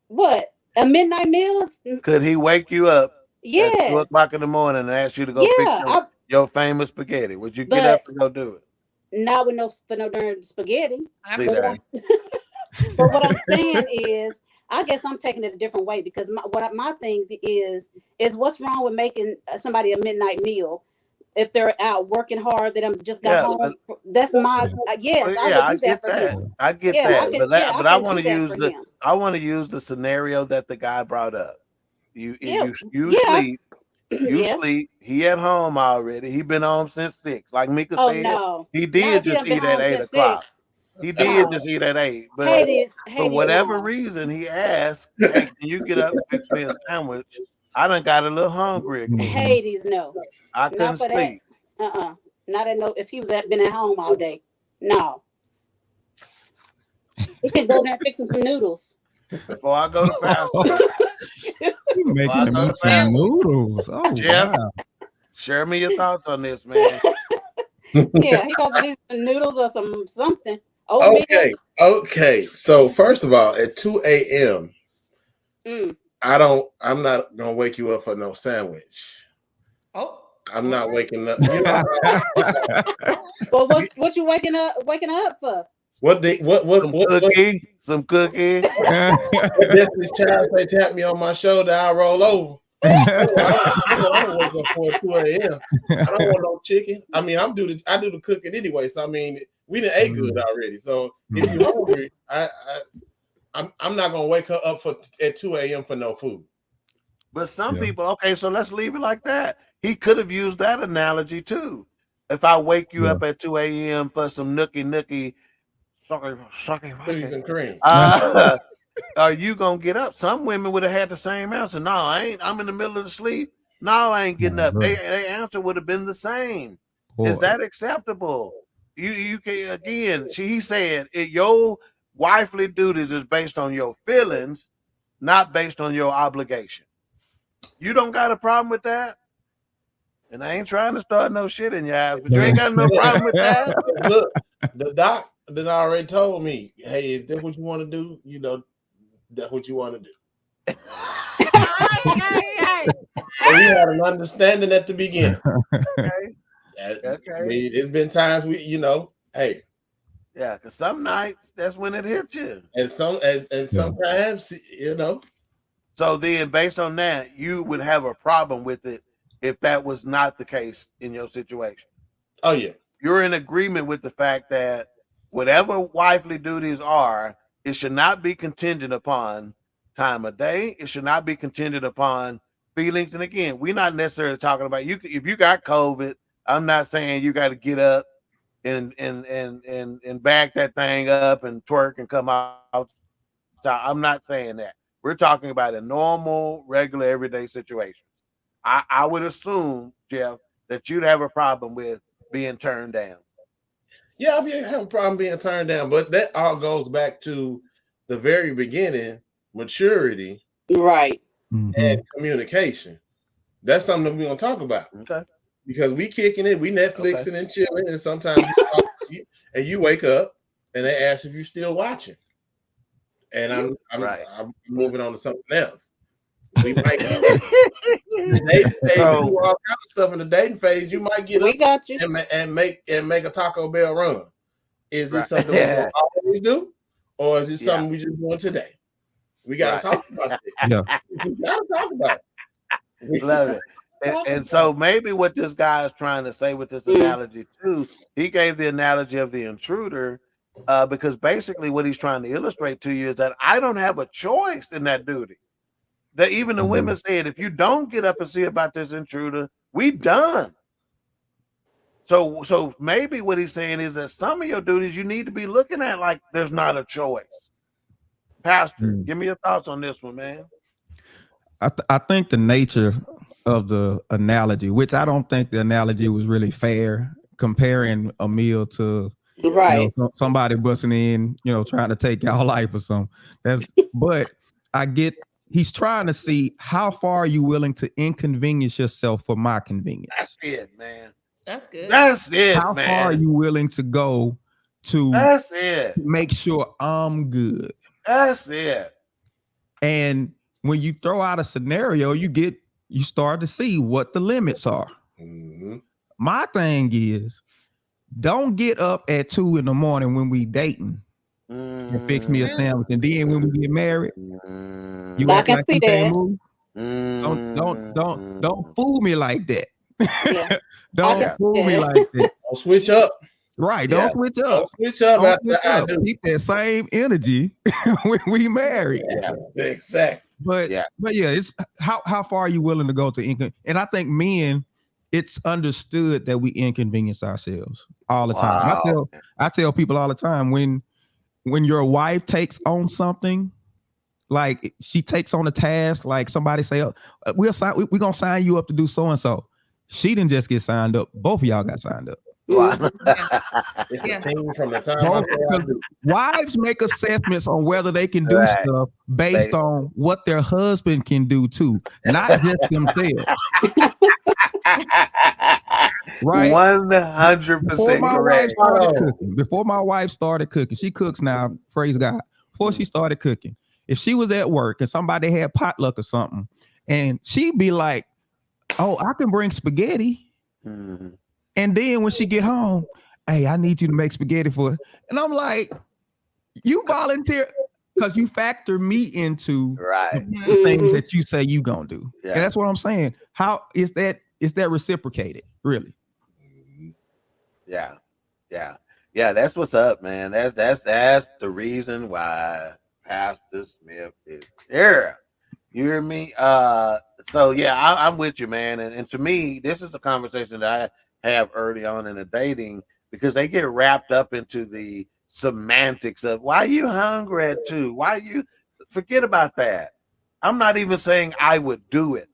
What? A midnight meal? Could he wake you up at 2 o'clock in the morning and ask you to go fix your famous spaghetti? Would you get up and go do it? Not with no darn spaghetti. See that? But what I'm saying is, I guess I'm taking it a different way, because my thing is what's wrong with making somebody a midnight meal if they're out working hard, that I'm just got home. That's my I would do that for him. I get that, but I want to use the scenario that the guy brought up. You sleep. Sleep. He at home already. He been home since 6. Like Mika said, he did just eat at 8 o'clock. He did just eat at 8, but for whatever reason, he asked, "Hey, can you get up and fix me a sandwich? I done got a little hungry again." Hades, no. I couldn't sleep. Not if he was been at home all day. No. He can go there and fix some noodles. Before I go to pastor. Making some noodles. Oh, Jeff, wow. Share me your thoughts on this, man. Yeah, he gonna do some noodles or something. Okay. So first of all, at 2 a.m., I'm not gonna wake you up for no sandwich. I'm not waking up. You know, well, what you waking up for? Some cookie. This child say tap me on my shoulder, I'll roll over. I don't wake up for 2 a.m. I don't want no chicken. I mean, I do the cooking anyway. So I mean, we done ate good already. So if you're hungry, I'm not gonna wake her up at 2 a.m. for no food. But some people, so let's leave it like that. He could have used that analogy too. If I wake you up at 2 a.m. for some nookie, cookies and cream. Are you gonna get up? Some women would have had the same answer. No, I ain't. I'm in the middle of the sleep. No, I ain't getting up. Their answer would have been the same. Is that acceptable? You can again. He said your wifely duties is based on your feelings, not based on your obligation. You don't got a problem with that? And I ain't trying to start no shit in your ass, but you ain't got no problem with that. Look, the doc that already told me, hey, if that's what you want to do, you know, that's what you want to do. And we had an understanding at the beginning. Okay. I mean, it's been times hey. Yeah, because some nights that's when it hits you. And sometimes, So then based on that, you would have a problem with it if that was not the case in your situation. Oh, yeah. You're in agreement with the fact that whatever wifely duties are, it should not be contingent upon time of day. It should not be contingent upon feelings. And again, we're not necessarily talking about you. If you got COVID, I'm not saying you got to get up and back that thing up and twerk and come out. So I'm not saying that. We're talking about a normal, regular, everyday situation. I would assume, Jeff, that you'd have a problem with being turned down. Yeah, I have a problem being turned down, but that all goes back to the very beginning, maturity, right, and communication. That's something that we're gonna talk about. Okay. Because we kicking it, we Netflixing and chilling, and sometimes and you wake up and they ask if you're still watching. And I'm moving on to something else. We might do all kinds of stuff in the dating phase. You might get up and make a Taco Bell run. Is this something we always do, or is it something we just doing today? We got to talk about it. Yeah. We got to talk about it. Love it. And so maybe what this guy is trying to say with this analogy too, he gave the analogy of the intruder, because basically what he's trying to illustrate to you is that I don't have a choice in that duty. That even the women said, if you don't get up and see about this intruder, we done. So maybe what he's saying is that some of your duties you need to be looking at like there's not a choice. Pastor, give me your thoughts on this one, man. I think the nature of the analogy, which I don't think the analogy was really fair, comparing a meal to somebody busting in, trying to take your life or something. But I get he's trying to see how far are you willing to inconvenience yourself for my convenience. That's it, man. That's good. That's it, how man. far are you willing to go to make sure I'm good? That's it. And when you throw out a scenario, you start to see what the limits are. My thing is, don't get up at 2 a.m. when we dating and fix me a sandwich, and then when we get married, you act like you can't move. Don't fool me like that. Don't fool me like that. Don't switch up. Right, don't switch up. Don't switch up after I do. Keep that same energy when we married. Yeah, exactly. But yeah, it's how far are you willing to go to and I think men, it's understood that we inconvenience ourselves all the time. I tell people all the time when your wife takes on something, like she takes on a task, like somebody say, oh, we're gonna sign you up to do so and so. She didn't just get signed up. Both of y'all got signed up. It's the team from the time. Wives make assessments on whether they can do stuff based on what their husband can do too, not just themselves. Right, 100% correct. Before my wife started cooking, she cooks now. Praise God. Before she started cooking, if she was at work and somebody had potluck or something, and she'd be like, "Oh, I can bring spaghetti." And then when she get home, hey, I need you to make spaghetti for it. And I'm like, you volunteer because you factor me into the things that you say you gonna do. And that's what I'm saying. How is that reciprocated, really? Yeah. That's what's up, man. That's the reason why Pastor Smith is here. You hear me? So yeah, I'm with you, man. And to me, this is the conversation that I have early on in the dating, because they get wrapped up into the semantics of why you hungry at 2? Why you forget about that? I'm not even saying I would do it.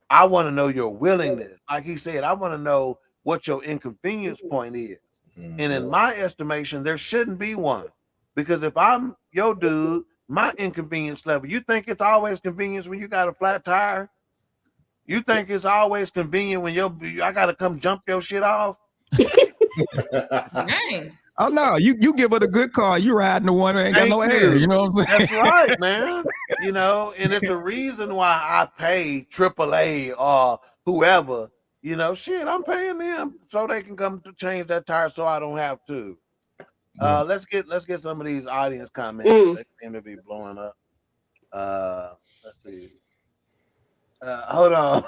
I want to know your willingness. Like he said, I want to know what your inconvenience point is. And in my estimation, there shouldn't be one. Because if I'm your dude, my inconvenience level, you think it's always convenience when you got a flat tire? You think it's always convenient when I gotta come jump your shit off? Dang. Oh no, you give her the good car, you riding the one that ain't got no air. You know what I'm saying? That's right, man. And it's a reason why I pay AAA or whoever. Shit, I'm paying them so they can come to change that tire so I don't have to. Let's get some of these audience comments. They seem to be blowing up. Let's see. Hold on.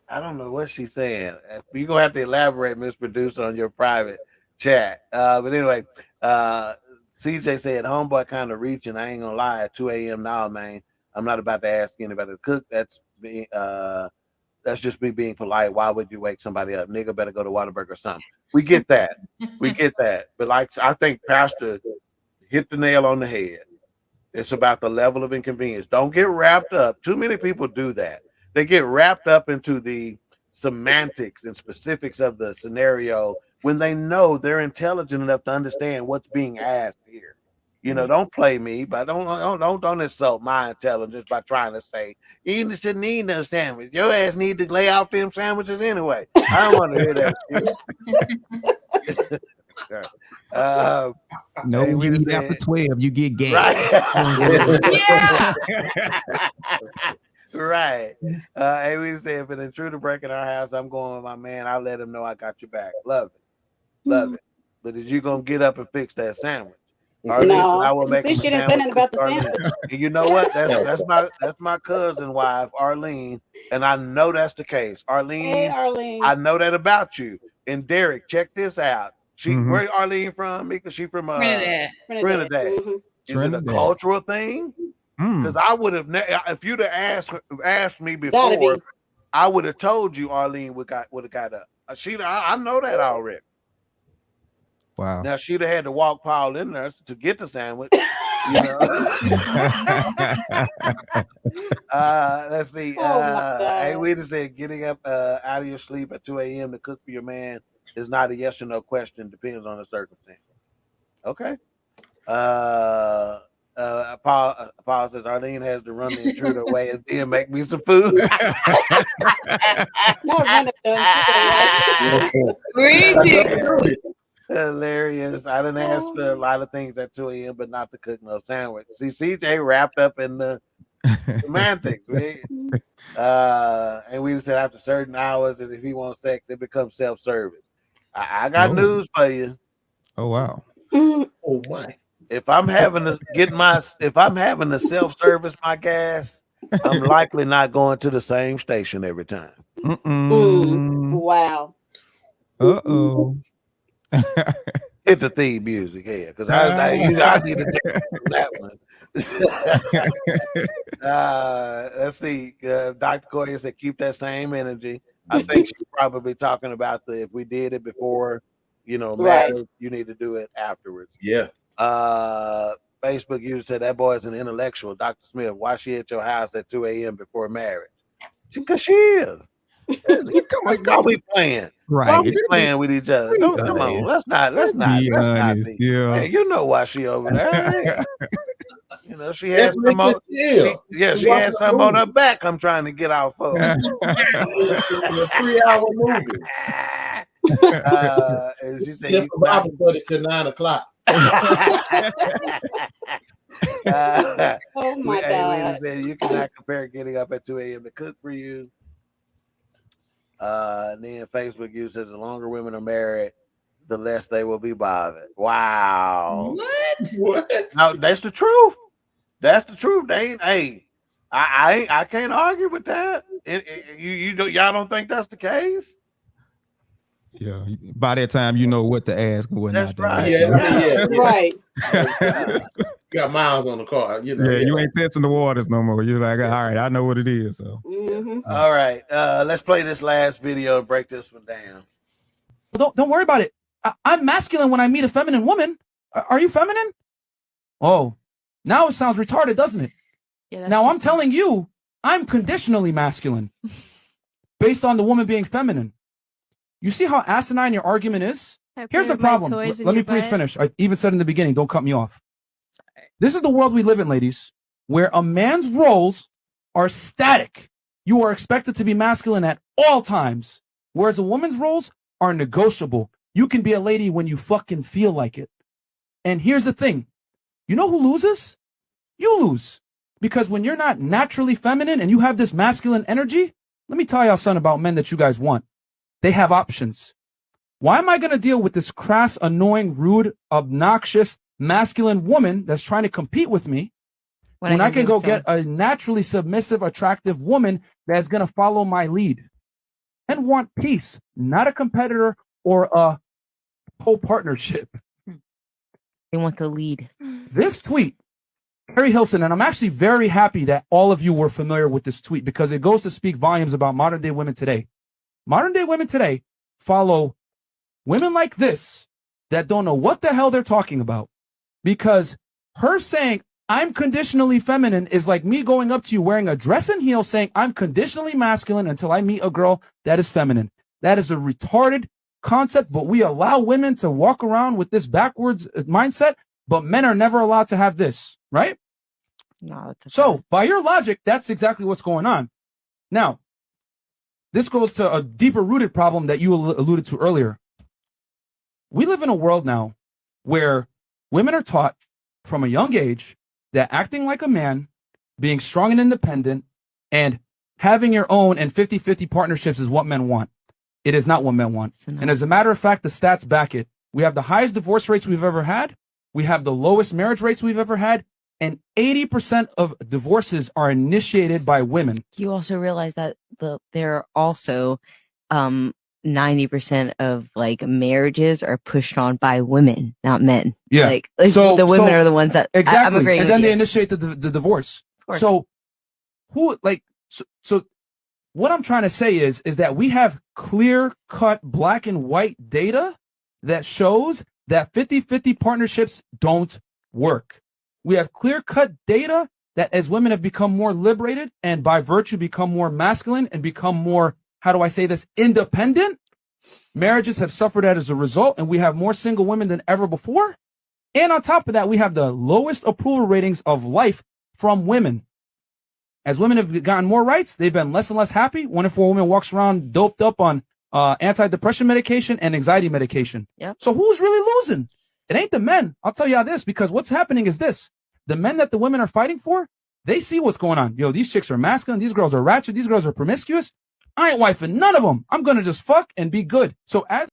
I don't know what she's saying. You're gonna have to elaborate, Miss Producer, on your private chat. But anyway, CJ said, homeboy kind of reaching. I ain't gonna lie, at 2 a.m. now, man. I'm not about to ask anybody to cook. That's just me being polite. Why would you wake somebody up? Nigga better go to Whataburger or something. We get that. But like, I think Pastor hit the nail on the head. It's about the level of inconvenience. Don't get wrapped up. Too many people do that. They get wrapped up into the semantics and specifics of the scenario when they know they're intelligent enough to understand what's being asked here. Don't play me, but don't insult my intelligence by trying to say you shouldn't need no sandwich. Your ass need to lay off them sandwiches anyway. I don't want to hear that shit. No, you eat after 12, you get gas. Right. Hey, we said, if an intruder break in our house, I'm going with my man. I'll let him know I got your back. Love it. But is you gonna get up and fix that sandwich? No, I will make she didn't say nothing about the sandwich. And you know what? That's my cousin wife, Arlene, and I know that's the case. Arlene, hey, Arlene. I know that about you. and Derrick, check this out. Where Arlene from? Because she from Trinidad. Trinidad. Mhm. Is it a cultural thing? Because I would have, if you'd have asked me before, I would have told you Arlene would have got up. I know that already. Wow. Now she'd have had to walk Paul in there to get the sandwich. Let's see. Hey, we just said getting up out of your sleep at 2 a.m. to cook for your man is not a yes or no question. Depends on the circumstance. Okay. Paul says Arlene has to run the intruder away and then make me some food. Hilarious. I didn't ask for a lot of things at 2 a.m., but not to cook no sandwich. See, CJ wrapped up in the semantics, right? And we said after certain hours, and if he wants sex, it becomes self-service. I got news for you. Oh wow. Oh what? If I'm having to self-service my gas, I'm likely not going to the same station every time. Wow. Uh-oh. Hit the theme music here, because I need to take that one. Let's see. Dr. Corey said, keep that same energy. I think she's probably talking about if we did it before, marriage, you need to do it afterwards. Yeah. Facebook user said that boy is an intellectual. Dr. Smith, why she at your house at 2 a.m. before marriage? Because she is. Why we playing? Right. Why we playing with each other? Come on, let's not be. Yeah. Hey, you know why she over there. She had some more. She had some on her back. I'm trying to get out for. A 3-hour movie. She said, I would put it to 9 o'clock. Oh my God. Said, you cannot compare getting up at 2 a.m. to cook for you. And then Facebook user says the longer women are married, the less they will be bothered. Wow. What? No, that's the truth. That's the truth. I can't argue with that. Y'all don't think that's the case? Yeah. By that time, you know what to ask and what that's not right. to ask. Yeah. Right. Got miles on the car. You ain't testing the waters no more. You're like, all right, I know what it is. So. All right. Let's play this last video and break this one down. Well, don't worry about it. I'm masculine when I meet a feminine woman. Are you feminine? Oh, now it sounds retarded, doesn't it? Yeah, now I'm telling you, I'm conditionally masculine based on the woman being feminine. You see how asinine your argument is? Here's the problem. Let me please finish. I even said in the beginning, don't cut me off. Sorry. This is the world we live in, ladies, where a man's roles are static. You are expected to be masculine at all times, whereas a woman's roles are negotiable. You can be a lady when you fucking feel like it. And here's the thing. You know who loses? You lose. Because when you're not naturally feminine and you have this masculine energy, let me tell y'all something about men that you guys want. They have options. Why am I going to deal with this crass, annoying, rude, obnoxious, masculine woman that's trying to compete with me when I can go get a naturally submissive, attractive woman that's going to follow my lead and want peace, not a competitor or a co-partnership? They want the lead. This tweet, Harry Hilson, and I'm actually very happy that all of you were familiar with this tweet because it goes to speak volumes about modern day women today. Modern day women today follow women like this that don't know what the hell they're talking about, because her saying I'm conditionally feminine is like me going up to you wearing a dress and heels saying I'm conditionally masculine until I meet a girl that is feminine. That is a retarded concept, but we allow women to walk around with this backwards mindset, but men are never allowed to have this, right? No. So by your logic, that's exactly what's going on. Now, this goes to a deeper rooted problem that you alluded to earlier. We live in a world now where women are taught from a young age that acting like a man, being strong and independent, and having your own and 50-50 partnerships is what men want. It is not what men want. And as a matter of fact, the stats back it. We have the highest divorce rates we've ever had. We have the lowest marriage rates we've ever had. And 80% of divorces are initiated by women. You also realize that they're also 90% of like marriages are pushed on by women, not men. Yeah. Like so, the women are the ones that exactly. I'm agreeing and with then you. they initiate the divorce. So who like so what I'm trying to say is that we have clear-cut black and white data that shows that 50-50 partnerships don't work. We have clear-cut data that as women have become more liberated and by virtue become more masculine and become more, how do I say this, independent, marriages have suffered as a result, and we have more single women than ever before. And on top of that, we have the lowest approval ratings of life from women. As women have gotten more rights, they've been less and less happy. 1 in 4 women walks around doped up on antidepressant medication and anxiety medication. Yep. So who's really losing? It ain't the men. I'll tell you how this, because what's happening is this. The men that the women are fighting for, they see what's going on. Yo, these chicks are masculine. These girls are ratchet. These girls are promiscuous. I ain't wifing none of them. I'm going to just fuck and be good. So as...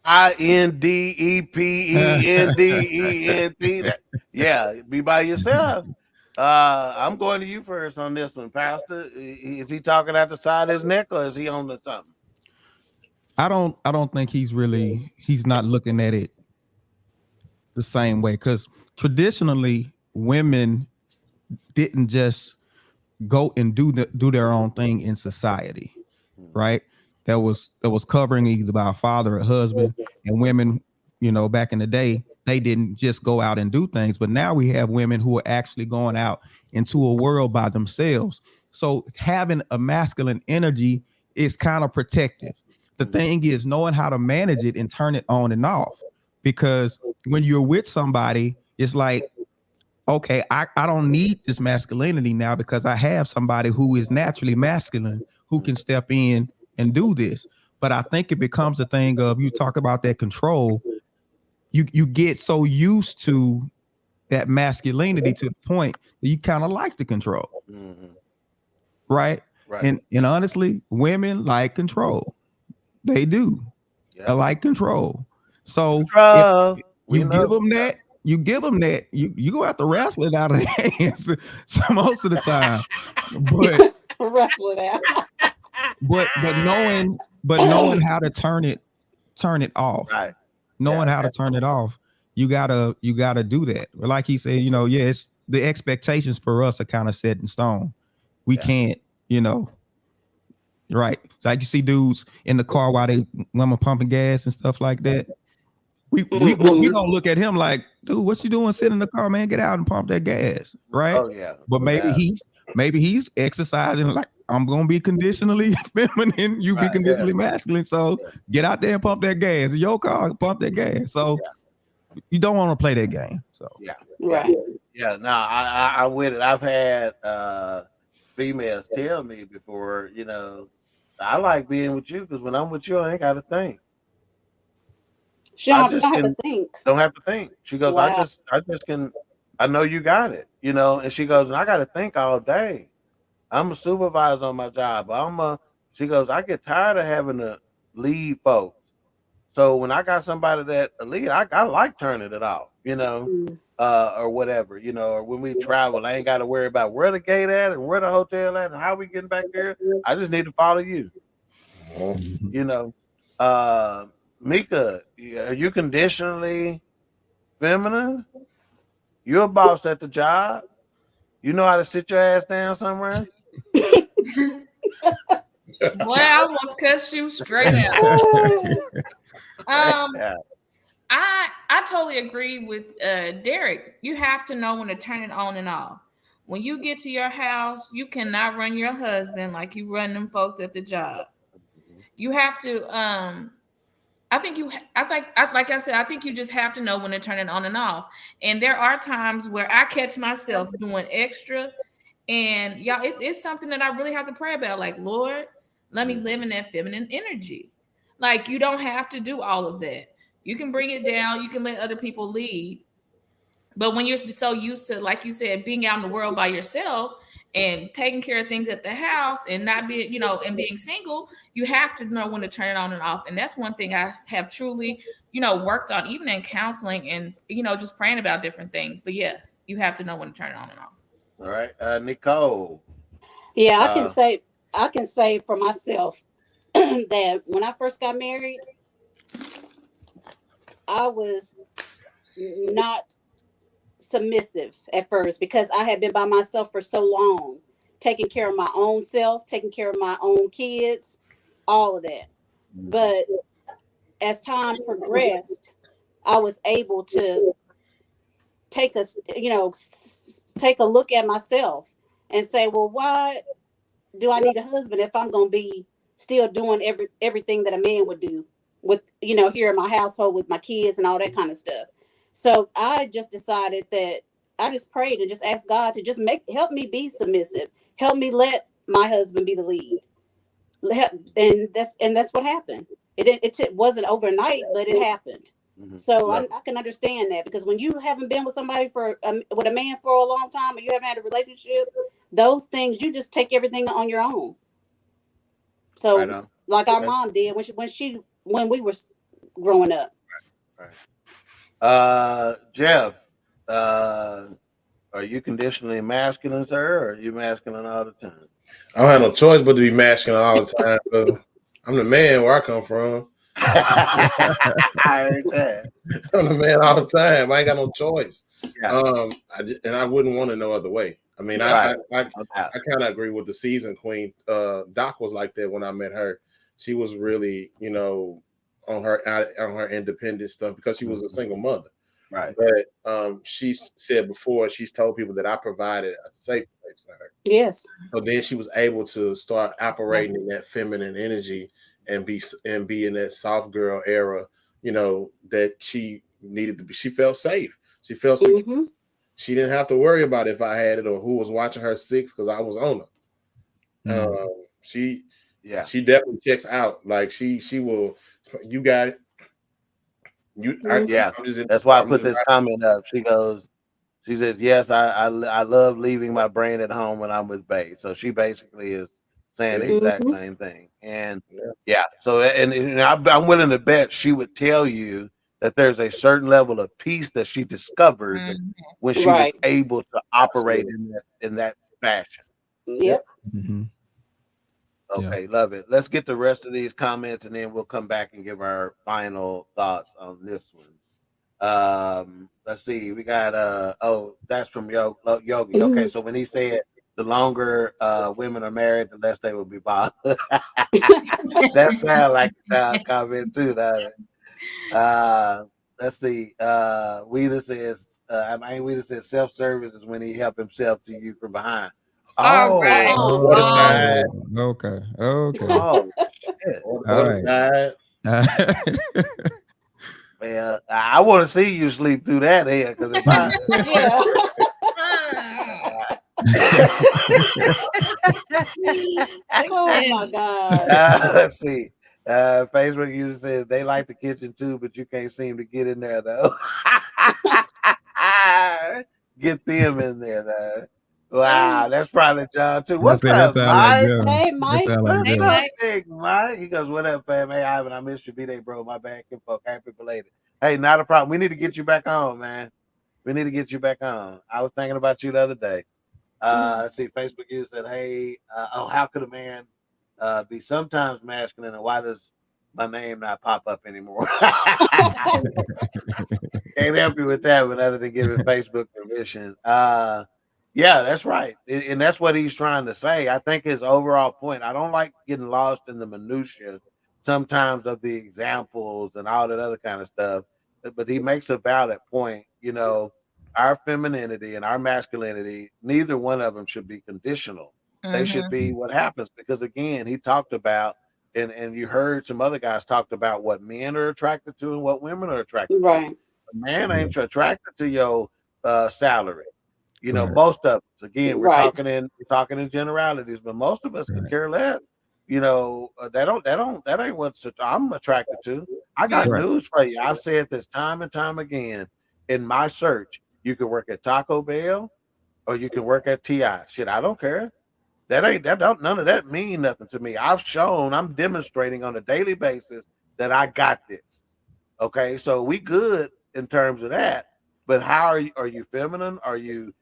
INDEPENDENT. Yeah, be by yourself. I'm going to you first on this one, Pastor. Is he talking out the side of his neck, or is he on to something? I don't think he's not looking at it the same way, because traditionally women didn't just go and do their own thing in society, right? That was covering either by a father or husband, and women, back in the day, they didn't just go out and do things. But now we have women who are actually going out into a world by themselves. So having a masculine energy is kind of protective. The thing is knowing how to manage it and turn it on and off, because when you're with somebody, it's like, okay, I don't need this masculinity now because I have somebody who is naturally masculine who can step in and do this. But I think it becomes a thing of, you talk about that control. You get so used to that masculinity to the point that you kind of like the control. Right? And honestly, women like control. They do. They like control. So if you give them that, you go have to wrestle it out of their hands most of the time. But wrestle it out. but knowing how to turn it off. Right. Knowing how to turn it off, you gotta do that. But like he said, it's the expectations for us are kind of set in stone. We can't, right. It's like you see dudes in the car while women pumping gas and stuff like that. We gonna look at him like, dude, what you doing sitting in the car, man? Get out and pump that gas, right? Oh yeah. But maybe he's exercising like, I'm gonna be conditionally feminine, you be conditionally masculine. So get out there and pump that gas. In your car, pump that gas. So you don't want to play that game. So Yeah, no, I'm with it. I've had females tell me before, I like being with you because when I'm with you, I ain't got to think. Don't have to think. Don't have to think. She goes, wow. I just can. I know you got it, And she goes, and I got to think all day. I'm a supervisor on my job. She goes, I get tired of having to lead folks. So when I got somebody that lead, I like turning it off, or whatever, or when we travel, I ain't got to worry about where the gate at and where the hotel at and how we getting back there. I just need to follow you. Mika, are you conditionally feminine? You're a boss at the job. You know how to sit your ass down somewhere? Boy, I almost cuss you straight out. I totally agree with Derrick. You have to know when to turn it on and off. When you get to your house, you cannot run your husband like you run them folks at the job. You have to. I think you just have to know when to turn it on and off. And there are times where I catch myself doing extra, and y'all, it's something that I really have to pray about. Like, Lord, let me live in that feminine energy. Like, you don't have to do all of that. You can bring it down. You can let other people lead. But when you're so used to, like you said, being out in the world by yourself and taking care of things at the house and not being, and being single, you have to know when to turn it on and off. And that's one thing I have truly, worked on, even in counseling and, just praying about different things. But yeah, you have to know when to turn it on and off. All right. Nicole. Yeah, I can say I can say for myself that when I first got married, I was not submissive at first because I had been by myself for so long, taking care of my own self, taking care of my own kids, all of that. But as time progressed, I was able to take a, take a look at myself and say, well, why do I need a husband if I'm going to be still doing everything that a man would do with, here in my household with my kids and all that kind of stuff. So I just decided that I just prayed and just asked God to just help me be submissive, help me let my husband be the lead. And that's what happened. It wasn't overnight, but it happened. So I can understand that, because when you haven't been with somebody with a man for a long time, or you haven't had a relationship, those things, you just take everything on your own. So like our mom did when we were growing up. Jeff, are you conditionally masculine, sir, or are you masculine all the time? I don't have no choice but to be masculine all the time. I'm the man where I come from. I heard that. I'm the man all the time. I ain't got no choice. Yeah. I wouldn't want it no other way. I mean, I kind of agree with the season queen. Doc was like that when I met her. She was really, on her independent stuff because she was a single mother. Right. But she said before, she's told people that I provided a safe place for her. Yes. So then she was able to start operating in that feminine energy and be in that soft girl era, that she needed to be. She felt safe. She felt secure. Mm-hmm. She didn't have to worry about if I had it or who was watching her six, because I was on her. Mm-hmm. She definitely checks out. Like she will. You got it. That's why I put this comment up. She says, yes, I love leaving my brain at home when I'm with Bae. So she basically is saying the exact same thing. And so and I'm willing to bet she would tell you that there's a certain level of peace that she discovered when she was able to operate in that fashion. Yep. Mm-hmm. Okay, love it. Let's get the rest of these comments and then we'll come back and give our final thoughts on this one. Let's see. We got that's from Yogi. Okay, so when he said the longer women are married, the less they will be bothered. That sounds like a comment too, doesn't it? Let's see. Weeda says self-service is when he help himself to you from behind. All right. Okay. Oh shit. All right. Man, I want to see you sleep through that here, because if I oh my God. Let's see. Facebook user says they like the kitchen too, but you can't seem to get in there though. Get them in there though. Wow, that's probably John too. What's up, Mike? Hey, Mike. What's up, big Mike? He goes, "What up, fam? Hey, Ivan, I missed your B-Day, bro. My bad, kinfolk. Happy belated. Hey, not a problem. We need to get you back on, man. We need to get you back on. I was thinking about you the other day. Let's see. Facebook user said, "Hey, how could a man be sometimes masculine, and why does my name not pop up anymore?" Can't help you with that, but other than giving Facebook permission. Yeah, that's right. And that's what he's trying to say. I think his overall point, I don't like getting lost in the minutia sometimes of the examples and all that other kind of stuff. But he makes a valid point. Our femininity and our masculinity, neither one of them should be conditional. They should be what happens. Because again, he talked about, and you heard some other guys talked about what men are attracted to and what women are attracted to. A man ain't attracted to your salary. Most of us, again, we're talking in generalities, but most of us could care less. That ain't what I'm attracted to. I got news for you. I've said this time and time again in my search. You can work at Taco Bell or you can work at TI. Shit, I don't care. None of that mean nothing to me. I'm demonstrating on a daily basis that I got this. Okay, so we good in terms of that. But how are you feminine? Are you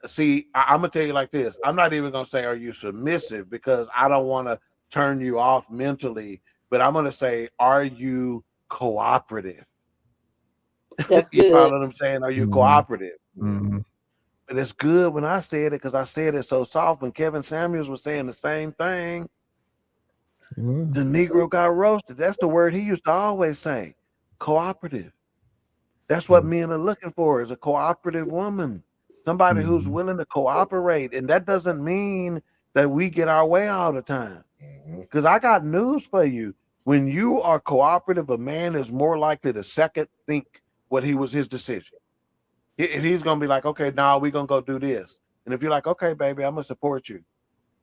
See, I'm gonna tell you like this. I'm not even gonna say, "Are you submissive?" because I don't want to turn you off mentally. But I'm gonna say, "Are you cooperative?" That's You good. follow what I'm saying? Are you cooperative? Mm-hmm. But it's good when I said it because I said it so soft. When Kevin Samuels was saying the same thing, the Negro got roasted. That's the word he used to always say. Cooperative. That's what men are looking for, is a cooperative woman. Somebody who's willing to cooperate. And that doesn't mean that we get our way all the time. Because I got news for you. When you are cooperative, a man is more likely to second think what was his decision. He's going to be like, okay, now we're going to go do this. And if you're like, okay, baby, I'm going to support you.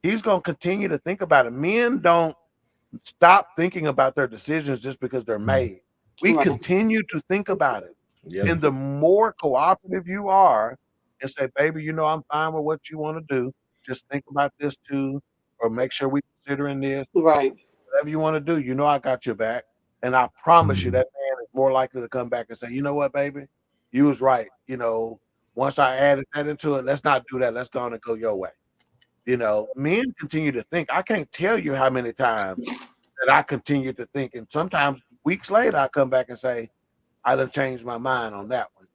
He's going to continue to think about it. Men don't stop thinking about their decisions just because they're made. We continue to think about it. Yep. And the more cooperative you are and say, baby, I'm fine with what you want to do. Just think about this too, or make sure we're considering this. Right. Whatever you want to do, I got your back. And I promise you that man is more likely to come back and say, you know what, baby? You was right. Once I added that into it, let's not do that. Let's go on and go your way. Men continue to think. I can't tell you how many times that I continue to think. And sometimes weeks later, I come back and say, I done changed my mind on that one.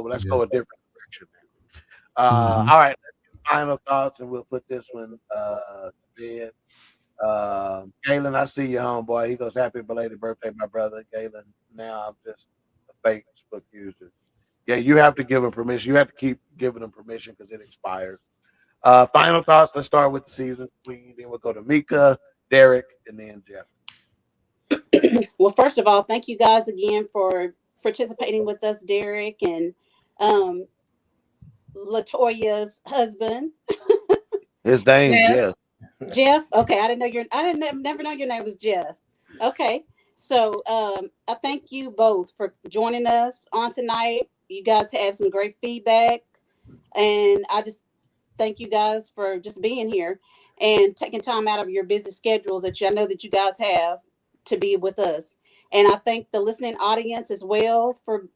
Let's go a different direction. All right. Final thoughts, and we'll put this one to bed. Galen, I see you, homeboy. He goes, happy belated birthday, my brother. Galen, now I'm just a Facebook user. Yeah, you have to give him permission. You have to keep giving him permission because it expires. Final thoughts. Let's start with the season queen. Then we'll go to Mika, Derrick, and then Jeff. Well, first of all, thank you guys again for participating with us, Derrick and Latoya's husband. His name Jeff. Jeff. Okay, I didn't never know your name was Jeff. Okay, so I thank you both for joining us on tonight. You guys had some great feedback, and I just thank you guys for just being here and taking time out of your busy schedules that I know that you guys have to be with us. And I thank the listening audience as well for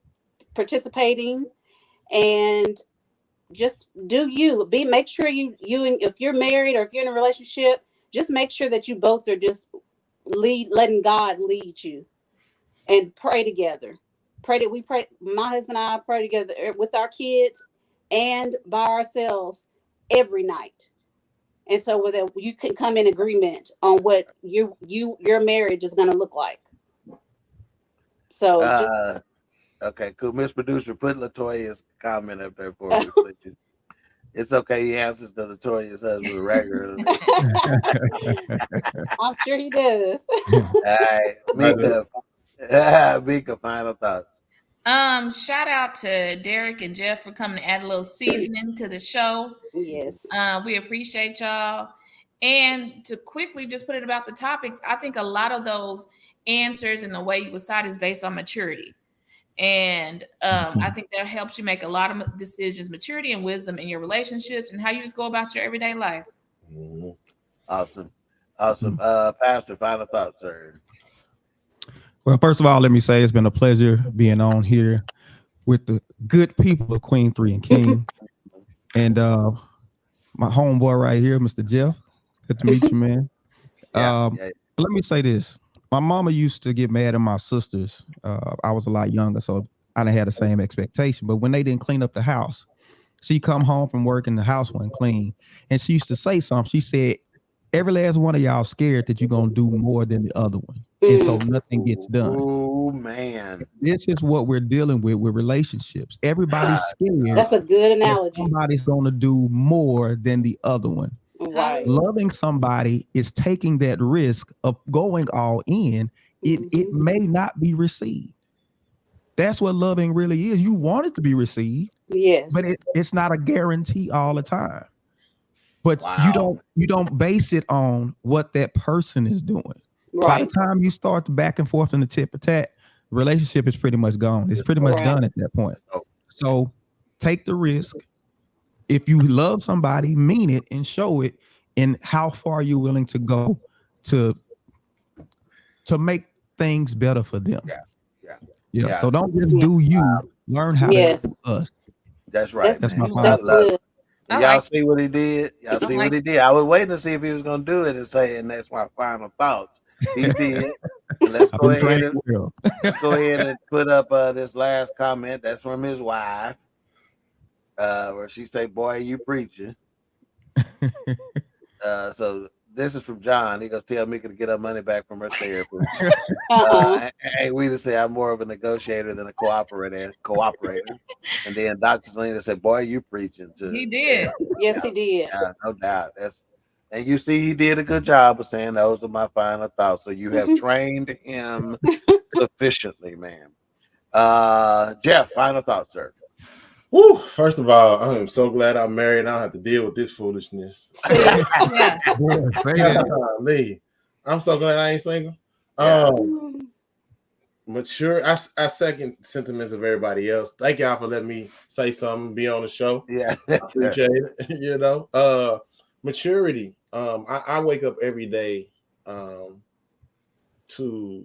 participating. And just make sure you if you're married or if you're in a relationship, just make sure that you both are just letting God lead you, and pray together. My husband and I pray together with our kids and by ourselves every night. And so with that, you can come in agreement on what your marriage is going to look like. So okay, cool. Miss Producer, put Latoya's comment up there for me, please. It's okay. He answers to Latoya's husband regularly. I'm sure he does. All right, Mika, final thoughts. Shout out to Derrick and Jeff for coming to add a little seasoning to the show. Yes. We appreciate y'all. And to quickly just put it about the topics, I think a lot of those answers and the way you decide is based on maturity. And I think that helps you make a lot of decisions, maturity and wisdom in your relationships and how you just go about your everyday life. Awesome. Pastor, final thoughts, sir. Well, first of all, let me say it's been a pleasure being on here with the good people of Queen3 King. And my homeboy right here, Mr. Jeff. Good to meet you, man. Let me say this. My mama used to get mad at my sisters. I was a lot younger, so I didn't have the same expectation. But when they didn't clean up the house, she come home from work and the house wasn't clean. And she used to say something. She said, every last one of y'all scared that you're going to do more than the other one. And so nothing gets done. Oh, man. This is what we're dealing with relationships. Everybody's scared. That's a good analogy. Somebody's going to do more than the other one. Right. Loving somebody is taking that risk of going all in. It may not be received. That's what loving really is. You want it to be received. Yes. But it's not a guarantee all the time. But you don't base it on what that person is doing. Right. By the time you start the back and forth and the tit for tat, the relationship is pretty much gone. It's pretty much done at that point. So take the risk. If you love somebody, mean it and show it, and how far you're willing to go to make things better for them. Yeah. So don't just do you. Learn how to do us. That's right. That's my final thought. Y'all see what he did? Y'all see what he did? I was waiting to see if he was going to do it and say, and that's my final thoughts. He did. Let's go ahead and put up this last comment. That's from his wife, where she say, "Boy, you preaching." So this is from John. He goes, "Tell Mika to get her money back from her therapist." And we just say, "I'm more of a negotiator than a cooperator." And then Dr. Selena said, "Boy, you preaching too." He did. Yes, he did. No doubt. And you see, he did a good job of saying those are my final thoughts. So you have trained him sufficiently, man. Jeff, final thoughts, sir. Woo! First of all, I am so glad I'm married. I don't have to deal with this foolishness. Lee, I'm so glad I ain't single. Mature. I second sentiments of everybody else. Thank y'all for letting me say something, be on the show. Yeah, I appreciate it. Maturity. I wake up every day to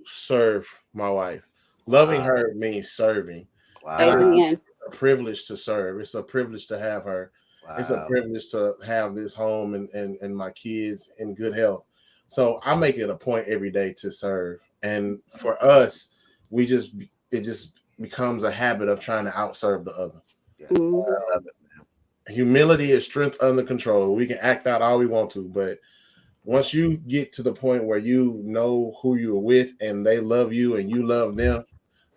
serve my wife. Loving her means serving. Amen. A privilege to serve. It's a privilege to have her. It's a privilege to have this home and my kids in good health. So I make it a point every day to serve. And for us, it just becomes a habit of trying to outserve the other. Humility is strength under control. We can act out all we want to, but once you get to the point where you know who you're with and they love you and you love them,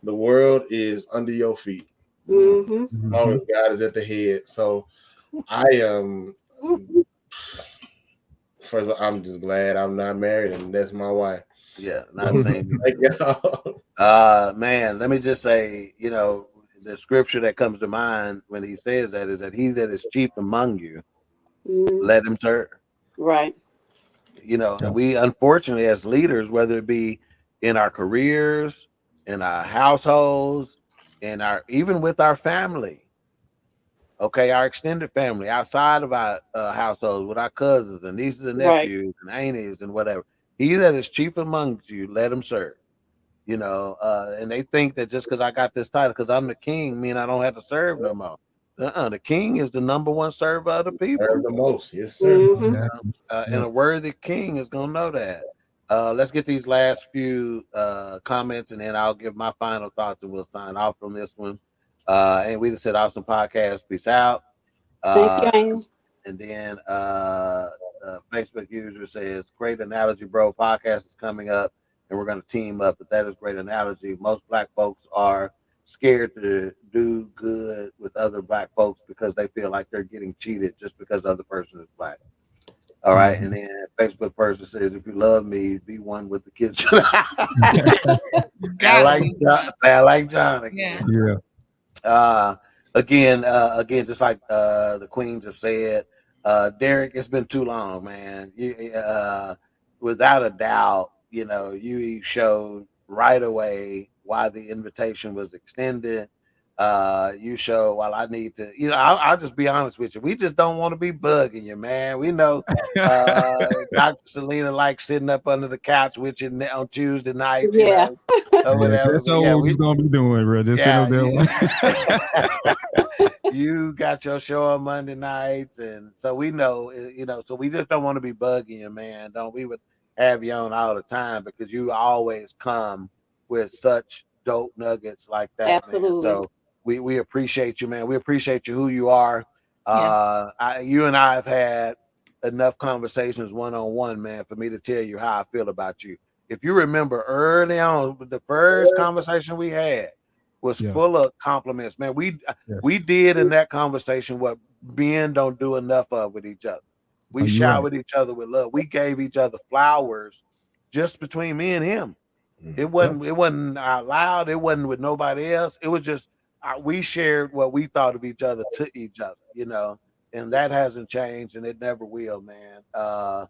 the world is under your feet. As long as God is at the head. So I am first of all, I'm just glad I'm not married and that's my wife. Yeah, not saying man, let me just say, the scripture that comes to mind when he says that is that he that is chief among you, let him serve. Right. We unfortunately as leaders, whether it be in our careers, in our households, even with our family, our extended family outside of our households with our cousins and nieces and nephews and aunties and whatever. He that is chief amongst you, let him serve. And they think that just because I got this title, because I'm the king, mean I don't have to serve no more. The king is the number one server of the people. Serve the most, yes, sir. And a worthy king is gonna know that. Let's get these last few comments, and then I'll give my final thoughts, and we'll sign off from this one. And we just said awesome podcast. Peace out. Thank you. And then Facebook user says, great analogy, bro. Podcast is coming up and we're going to team up. But that is great analogy. Most Black folks are scared to do good with other Black folks because they feel like they're getting cheated just because the other person is Black. All right. And then Facebook person says, if you love me, be one with the kids. I like John again. Yeah. Again, just like the queens have said, Derrick, it's been too long, man. Without a doubt, you showed right away why the invitation was extended. You show, while I need to, I'll just be honest with you. We just don't want to be bugging you, man. We know Dr. Selena likes sitting up under the couch with you on Tuesday nights, or whatever. That's what we're gonna be doing, bro. Just you got your show on Monday nights, and so we know, so we just don't want to be bugging you, man. We would have you on all the time because you always come with such dope nuggets like that. Absolutely. Man. So we appreciate you, man. We appreciate you, who you are. You and I have had enough conversations one-on-one, man, for me to tell you how I feel about you. If you remember early on, the first conversation we had was full of compliments, man. We did in that conversation what men don't do enough of with each other. We showered each other with love. We gave each other flowers just between me and him. It wasn't out loud. It wasn't with nobody else. It was just we shared what we thought of each other to each other, and that hasn't changed, and it never will, man. I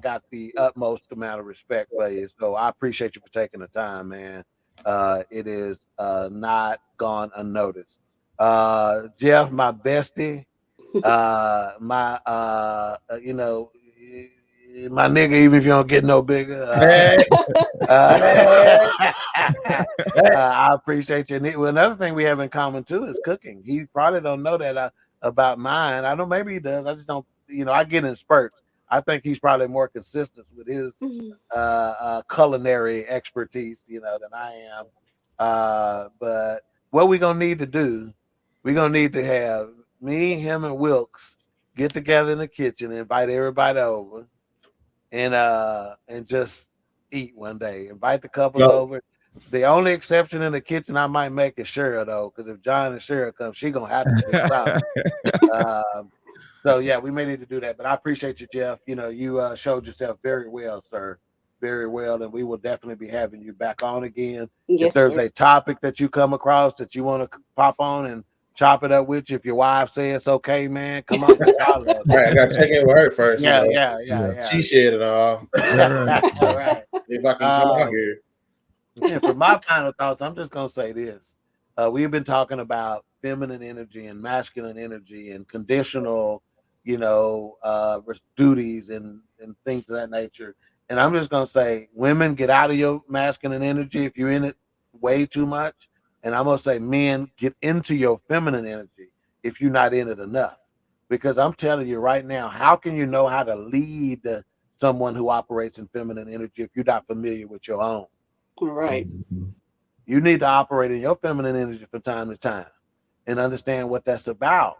got the utmost amount of respect for you, so I appreciate you for taking the time, man. It is not gone unnoticed. Jeff, my bestie, my nigga, even if you don't get no bigger. I appreciate you. Well, another thing we have in common too is cooking. He probably don't know that about mine. I know maybe he does. I just don't. I get in spurts. I think he's probably more consistent with his culinary expertise, than I am. But what we're gonna need to do, we're gonna need to have me, him, and Wilkes get together in the kitchen, invite everybody over, and just eat one day. Invite the couples over. The only exception in the kitchen I might make is Cheryl though, because if John and Cheryl come, she gonna have to get something. So yeah, we may need to do that. But I appreciate you, Jeff. You showed yourself very well, sir. Very well, and we will definitely be having you back on again. Yes, if there's sir. a topic that you come across that you want to pop on and chop it up with you, if your wife says okay, man, come on. Right, I got to check in with her first. Yeah. She shared it all. All right. If I can come out here. And for my final thoughts, I'm just gonna say this: we've been talking about feminine energy and masculine energy and conditional, duties and things of that nature. And I'm just gonna say, women, get out of your masculine energy if you're in it way too much. And I'm gonna say, men, get into your feminine energy if you're not in it enough. Because I'm telling you right now, how can you know how to lead someone who operates in feminine energy if you're not familiar with your own? Right. You need to operate in your feminine energy from time to time and understand what that's about.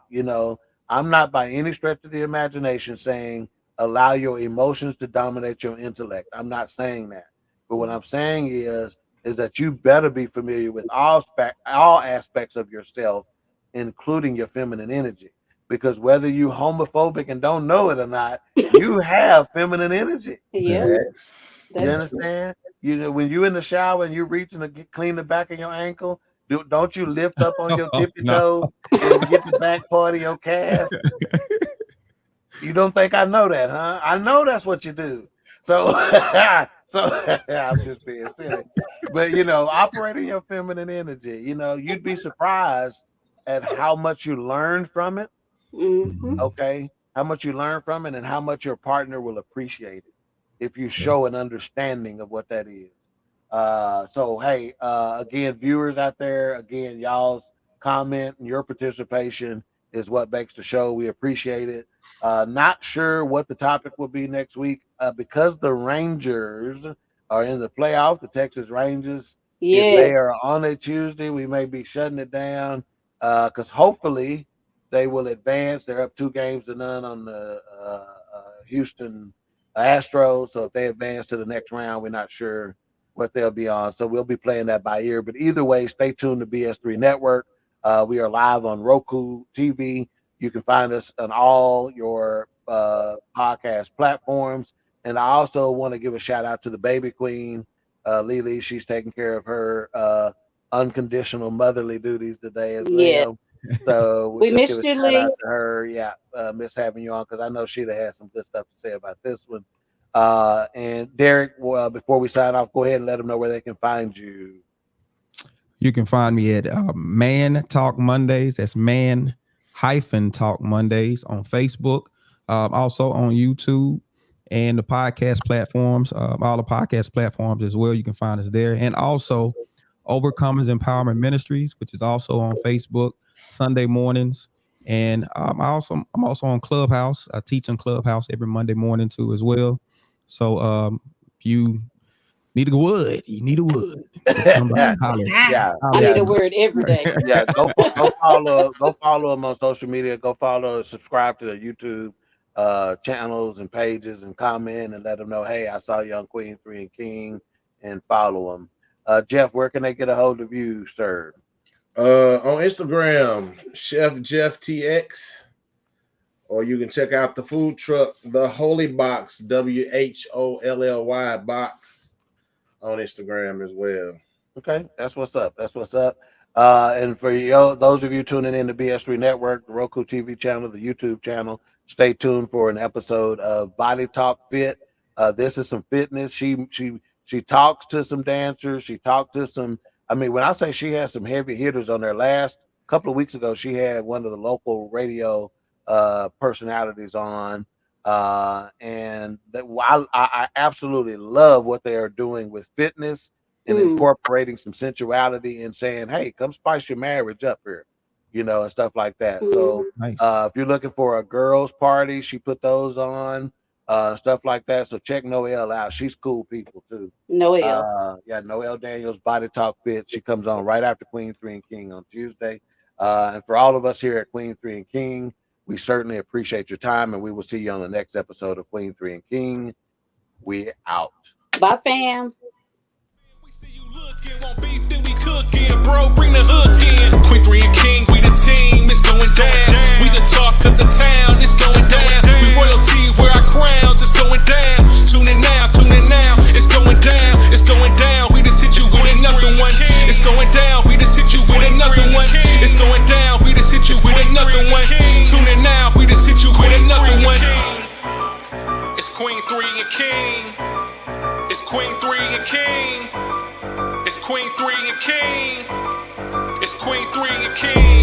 I'm not by any stretch of the imagination saying allow your emotions to dominate your intellect. I'm not saying that. But what I'm saying is that you better be familiar with all aspects of yourself, including your feminine energy. Because whether you homophobic and don't know it or not, you have feminine energy. Yeah. You understand? When you're in the shower and you're reaching to clean the back of your ankle, don't you lift up on your tippy toe and get the back part of your calf? You don't think I know that, huh? I know that's what you do. So I'm just being silly. But operating your feminine energy, you'd be surprised at how much you learn from it. Okay. How much you learn from it and how much your partner will appreciate it if you show an understanding of what that is. So hey, again, viewers out there, again, y'all's comment and your participation is what makes the show. We appreciate it. Not sure what the topic will be next week because the Rangers are in the playoff, the Texas Rangers. If they are on a Tuesday, we may be shutting it down because hopefully they will advance. They're up 2-0 on the Houston Astros. So if they advance to the next round, we're not sure what they'll be on. So we'll be playing that by ear. But either way, stay tuned to BS3 Network. We are live on Roku TV. You can find us on all your podcast platforms. And I also want to give a shout out to the baby queen, Lily. She's taking care of her unconditional motherly duties today as well. So we missed you, Lee. Out to her. Yeah, miss having you on because I know she'd have had some good stuff to say about this one. And Derrick, before we sign off, go ahead and let them know where they can find you. You can find me at Man Talk Mondays. That's Man-Talk Mondays on Facebook, also on YouTube and the podcast platforms, all the podcast platforms as well. You can find us there. And also Overcomers Empowerment Ministries, which is also on Facebook Sunday mornings. And I'm also on Clubhouse. I teach on Clubhouse every Monday morning too as well. So if you need a word, you need a word. I need a word every day. Yeah, go follow them on social media. Go follow, subscribe to their YouTube channels and pages, and comment and let them know, hey, I saw you on Queen3 King, and follow them. Jeff, where can they get a hold of you, sir? On Instagram, Chef Jeff TX, or you can check out the food truck, The Holy Box, WHOLLY box, on Instagram as well. Okay, that's what's up. And for those of you tuning in to BS3 Network, the Roku TV channel, the YouTube channel, stay tuned for an episode of Body Talk Fit. This is some fitness. She talks to some dancers. She talked to some. I mean, when I say she has some heavy hitters on there, last couple of weeks ago, she had one of the local radio personalities on. And that I absolutely love what they are doing with fitness and incorporating some sensuality and saying, hey, come spice your marriage up here. you know, and stuff like that. So Nice. if you're looking for a girls' party, she put those on, stuff like that. So check Noelle out. She's cool people too. Noelle. Yeah, Noelle Daniels, Body Talk Fit. She comes on right after Queen3 and King on Tuesday. And for all of us here at Queen3 and King, we certainly appreciate your time, and we will see you on the next episode of Queen3 and King. We out. Bye, fam. Want beef, then we cooking, bro, bring the hook in. Queen3 and King, we the team, it's going down. We the talk of the town, it's going down. We royalty, wear our crowns, it's going down. Tune in now, it's going down, it's going down. We just hit you with another one. It's going down, we just hit you with another one. It's going down, we just hit you with another one. Tune in now, we just hit you with another one. It's Queen3 and King. It's Queen3 and King. It's Queen3 and King. It's Queen3 and King.